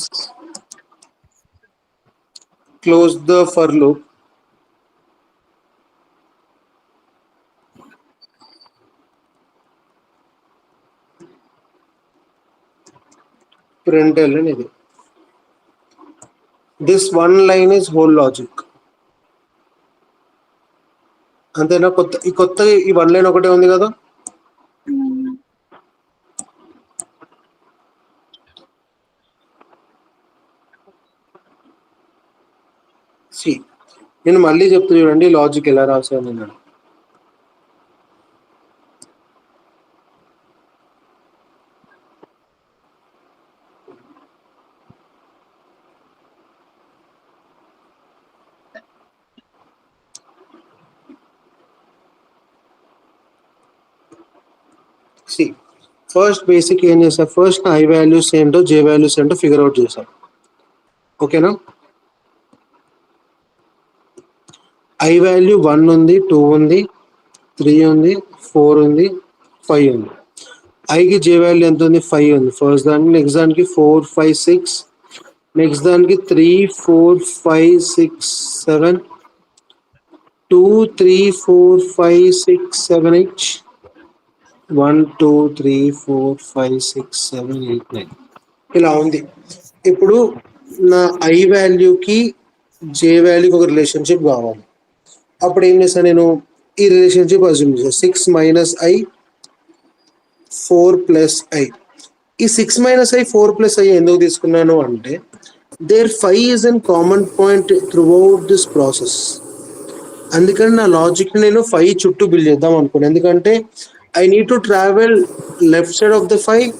close the for loop, print ఇది. This one line is whole logic. అంతేనా? కొత్త ఈ one line ఒకటే ఉంది కదా. C నేను మళ్ళీ చెప్తూ చూడండి లాజిక్ ఎలా రాసాను నేను. సి ఫస్ట్ బేసిక్ ఏం చేసా? ఫస్ట్ ఐ వాల్యూస్ ఏంటో జే వాల్యూస్ ఏంటో ఫిగర్ అవుట్ చేశాను. ఓకేనా? ఐ వాల్యూ 1 ఉంది, 2 ఉంది, 3 ఉంది, 4 ఉంది, 5 ఉంది. ఐకి జే వాల్యూ ఎంత ఉంది? 5 ఉంది ఫస్ట్ దానికి. నెక్స్ట్ దానికి 4 5 6, నెక్స్ట్ దానికి 3 4 5 6 7, 2 3 4 5 6 7 8, 1 2 3 4 5 6 7 8 9 ఇలా ఉంది. ఇప్పుడు నా ఐ వాల్యూకి జే వాల్యూకి ఒక రిలేషన్షిప్ కావాలి. అప్పుడు ఏం చేస్తాను నేను? ఈ రిలేషన్షిప్ అజ్యూమ్ చేస్తాను. 6 - I 4 ప్లస్ ఐ. ఈ 6 మైనస్ ఐ 4 ప్లస్ ఐ ఎందుకు తీసుకున్నాను అంటే there 5 is an common point throughout this process. అందుకని నా లాజిక్ నేను 5 చుట్టూ బిల్డ్ చేద్దాం అనుకున్నాను. ఎందుకంటే I need to travel left side of the 5,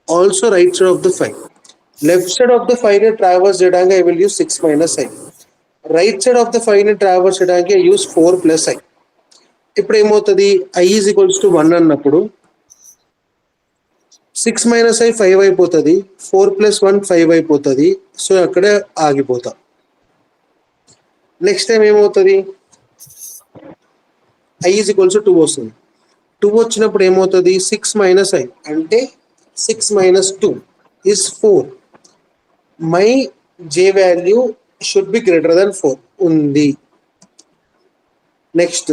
also right side of the 5. Left side of the 5 ని ట్రావర్స్ చేయడానికి I will use 6 minus I. Right side of the 5 ని ట్రావర్స్ చేయడానికి ఐ యూస్ 4 ప్లస్ ఐ. ఇప్పుడు ఏమవుతుంది, I is equals to 1 అన్నప్పుడు 6 minus I 5 అయిపోతుంది, 4 plus 1 5 అయిపోతుంది. So అక్కడే ఆగిపోతా. నెక్స్ట్ టైం ఏమవుతుంది, ఐ ఈజ్ ఈక్వల్స్ 2 వస్తుంది. 2 వచ్చినప్పుడు ఏమవుతుంది, 6 మైనస్ ఐ అంటే 6 minus 2 is 4. My J value should be greater than 4 ఉంది. నెక్స్ట్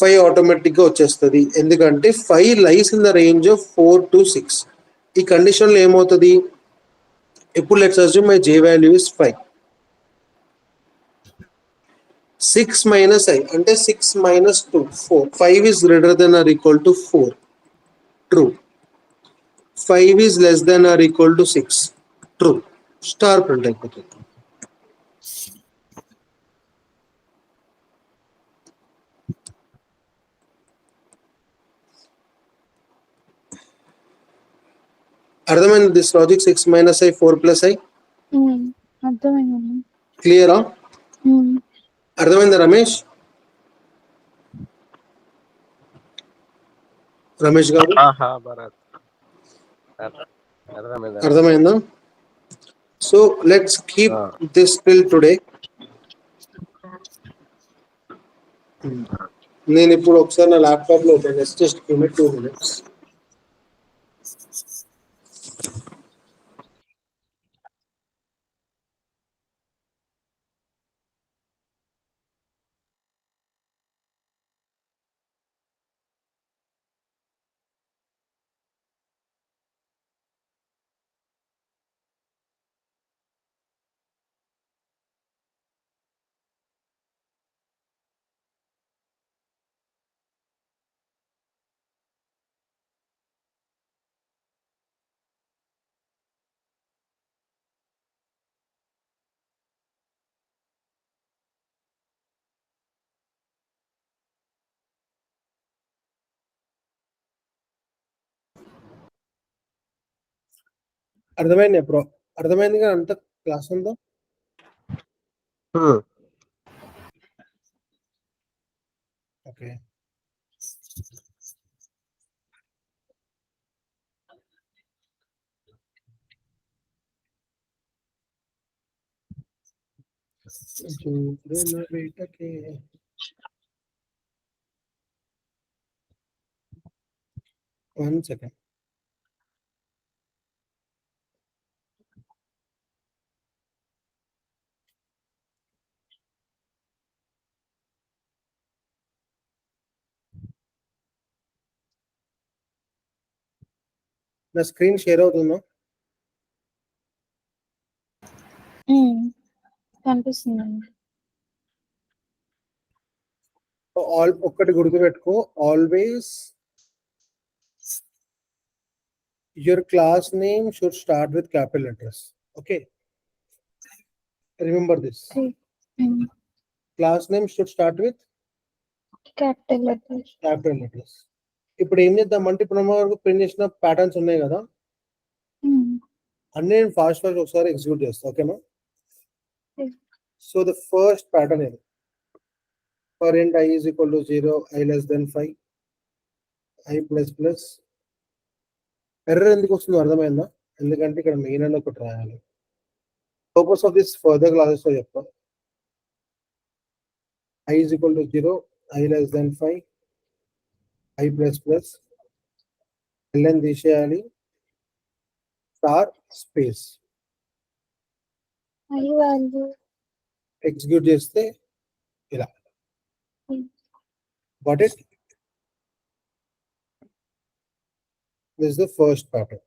5 ఆటోమేటిక్గా వచ్చేస్తుంది, ఎందుకంటే 5 lies in the range of 4 to 6. ఈ కండిషన్లో ఏమవుతుంది, ఇప్పుడు let's assume my J value is 5. 6 minus I అంటే 6 minus 2 4. 5 is greater than or equal to 4. True. 5 is less than or equal to 6. True. Star print అయిపోతుంది. అర్థమైంది this logic? 6 minus I 4 plus I అర్థమైంది. క్లియరా? అర్థమైందా రమేష్? రమేష్ గారు భరత్ అర్థమైందా? అర్థమైందా? So let's keep this till today. నేను ఇప్పుడు ఒకసారి నా ల్యాప్టాప్ లో ఓపెన్ చేసి జస్ట్ గివ్ మీ 2 minutes. అర్థమైంది బ్రో? అర్థమైంది కదా అంత క్లాస్ ఉందో? ఓకే. One second. నా స్క్రీన్ షేర్ అవుతుందా? కనిపిస్తుందండి. ఒక్కటి గుర్తుపెట్టుకో, always your class name should start with capital letters. Okay, remember this. Class name should start with capital letters. ఇప్పుడు ఏం చేద్దామంటే ఇప్పుడు వరకు ప్రింట్ చేసిన ప్యాటర్న్స్ ఉన్నాయి కదా, అన్ని నేను ఫాస్ట్ ఒకసారి ఎగ్జిక్యూట్ చేస్తా. ఓకేనా? సో ద ఫస్ట్ ప్యాటర్న్ ఇది, for int I is equal to 0, I less than 5, I plus plus. Error ఎందుకు వస్తుందో అర్థమైందా? ఎందుకంటే ఇక్కడ మెయిన్ అని ఒకటి రాయాలి. Purpose of this further classes లో చెప్తా. I is equal to 0, I less than 5, I plus plus, L N తీసేయాలి, star space, I value execute చేస్తే ఇలా. What it this the first pattern.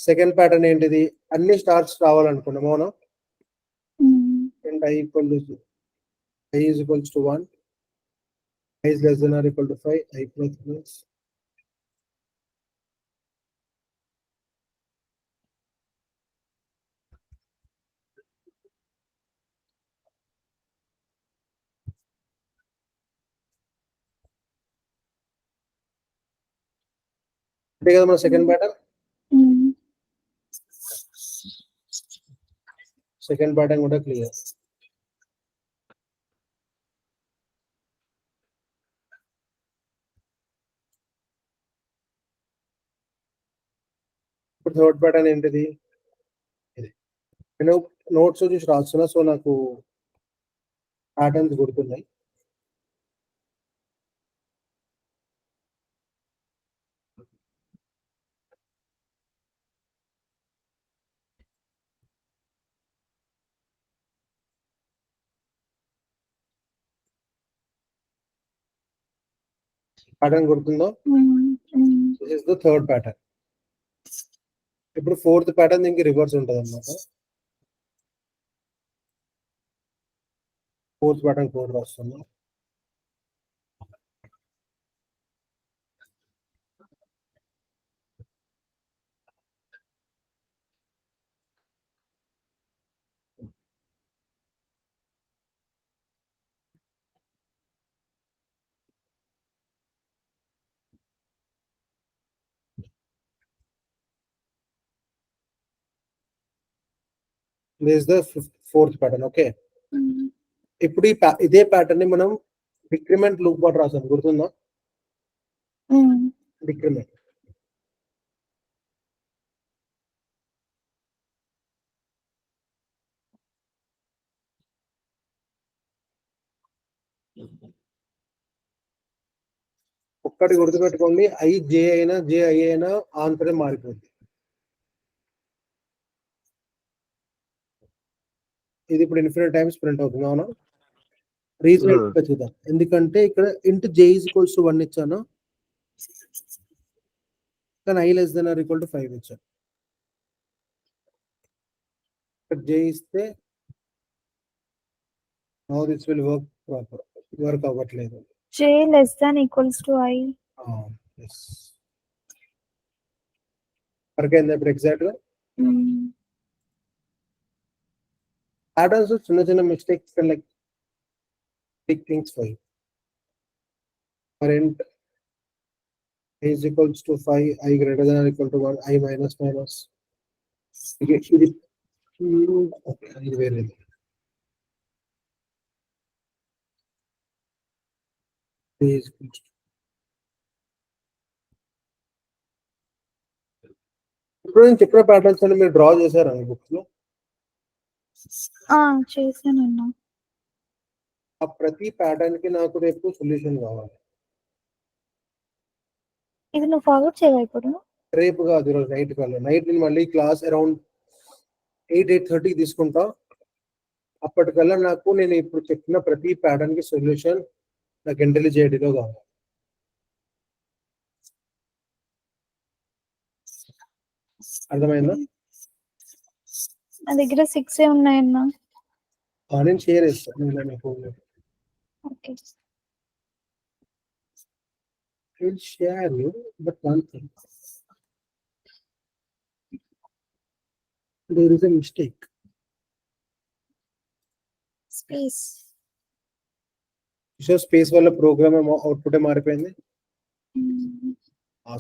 Second pattern ఏంటిది, అన్ని స్టార్స్ రావాలనుకున్నాం. అవునా? And I equal to I is equals to 1, I is less than or equal to 5, I plus plus, అంతే కదా మన second pattern. Second pattern కూడా clear. ఇప్పుడు third pattern ఏంటిది? ఇది నేను నోట్స్ చూసి రాస్తున్నా, సో నాకు ప్యాటర్న్స్ గుర్తున్నాయి. ప్యాటర్న్ గుర్తుందో? This is the third pattern. ఇప్పుడు ఫోర్త్ ప్యాటర్న్ దీనికి రివర్స్ ఉంటుంది అన్నమాట. ఫోర్త్ ప్యాటర్న్ కోడ్ రాస్తున్నా. This is the fourth pattern. Okay, ఇప్పుడు ఇదే ప్యాటర్న్ ని మనం డిక్రిమెంట్ లూప్ వాట్ రాసాం, గుర్తుందా? డిక్రిమెంట్. ఒక్కటి గుర్తుపెట్టుకోండి, ఐ జే అయినా జే ఐ అయినా ఆన్సరే మారిపోద్ది. ఇది ఇప్పుడు ఇన్ఫినిట్ టైమ్స్ ప్రింట్ అవుతుంది, అవునా? రీజన్ చూద్దాం. ఎందుకంటే ఇక్కడ int J is equals to 1 ఇచ్చాను, కానీ I less than or equal to 5 ఇచ్చాను. ఇక్కడ జే ఇస్తే now this will work proper. Work అవ్వట్లేదు. j less than equals to I. Work అయింది ఇప్పుడు ఎగ్జాక్ట్ గా. ప్యాటర్న్స్ చిన్న చిన్న mistakes can like big things for you. Current is equals to 5, I greater than or equal to 1, I minus minus. ఇది వేరేది. ఇప్పుడు నేను చెప్పిన ప్యాటర్న్స్ అని మీరు డ్రా చేశారా మీ బుక్స్ లో? చేశానన్నా. ఆ ప్రతి ప్యాటర్న్ కి నాకు రేపు సొల్యూషన్ కావాలి. ఇది నువ్వు ఫార్వర్డ్ చేయవా ఇప్పుడు? రేపు కాదు, ఈరోజు నైట్ కల్లా. నైట్ నేను మళ్ళీ క్లాస్ అరౌండ్ 8:30 తీసుకుంటా. అప్పటికల్లా నాకు నేను ఇప్పుడు చెప్పిన ప్రతి ప్యాటర్న్ కి సొల్యూషన్ నాకు ఇంటెలిజెంట్గా కావాలి. అర్థమైందా? నా దగ్గర 6 ఉన్నాయన్నా. నేను షేర్ చేస్తాను మీకు. Okay, I'll share you, but one thing. There is a mistake. Space. So space wala program output మారిపోయింది.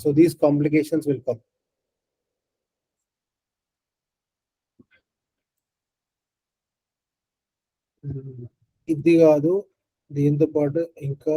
So these complications will come. ఇది కాదు, దీంతో పాటు ఇంకా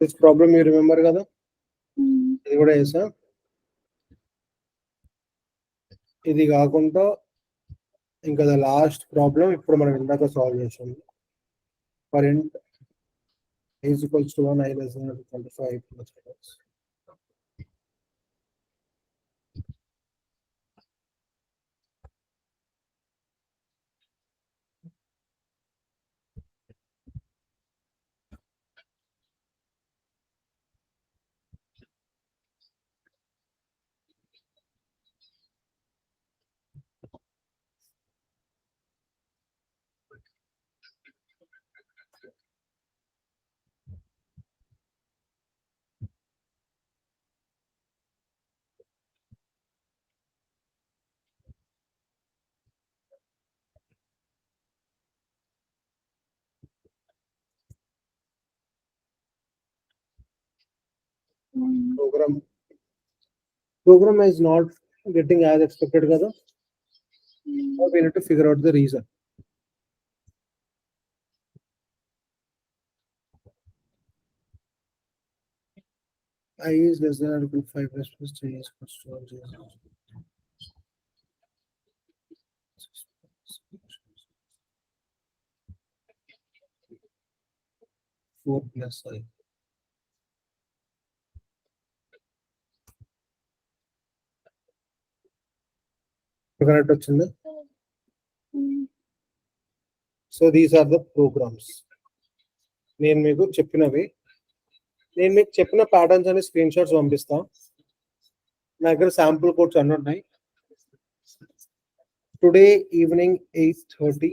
this problem you remember కదా? ఇది కూడా చేసా. ఇది కాకుండా ఇంకా లాస్ట్ ప్రాబ్లం ఇప్పుడు మనం ఇందాక సాల్వ్ చేసాము. Current is equals to 1, I less than or equal to 5 plus minus. program is not getting as expected kada. Now we need to figure out the reason. I is less than or equal to 5 plus 3 is equals to 4 plus I. Correct వచ్చిందా? So these are the programs. నేను మీకు చెప్పినవి. నేను మీకు చెప్పిన patterns అనే screen shots పంపిస్తా. నా దగ్గర శాంపుల్ కోడ్స్ అన్నీ ఉన్నాయి. Today evening 8:30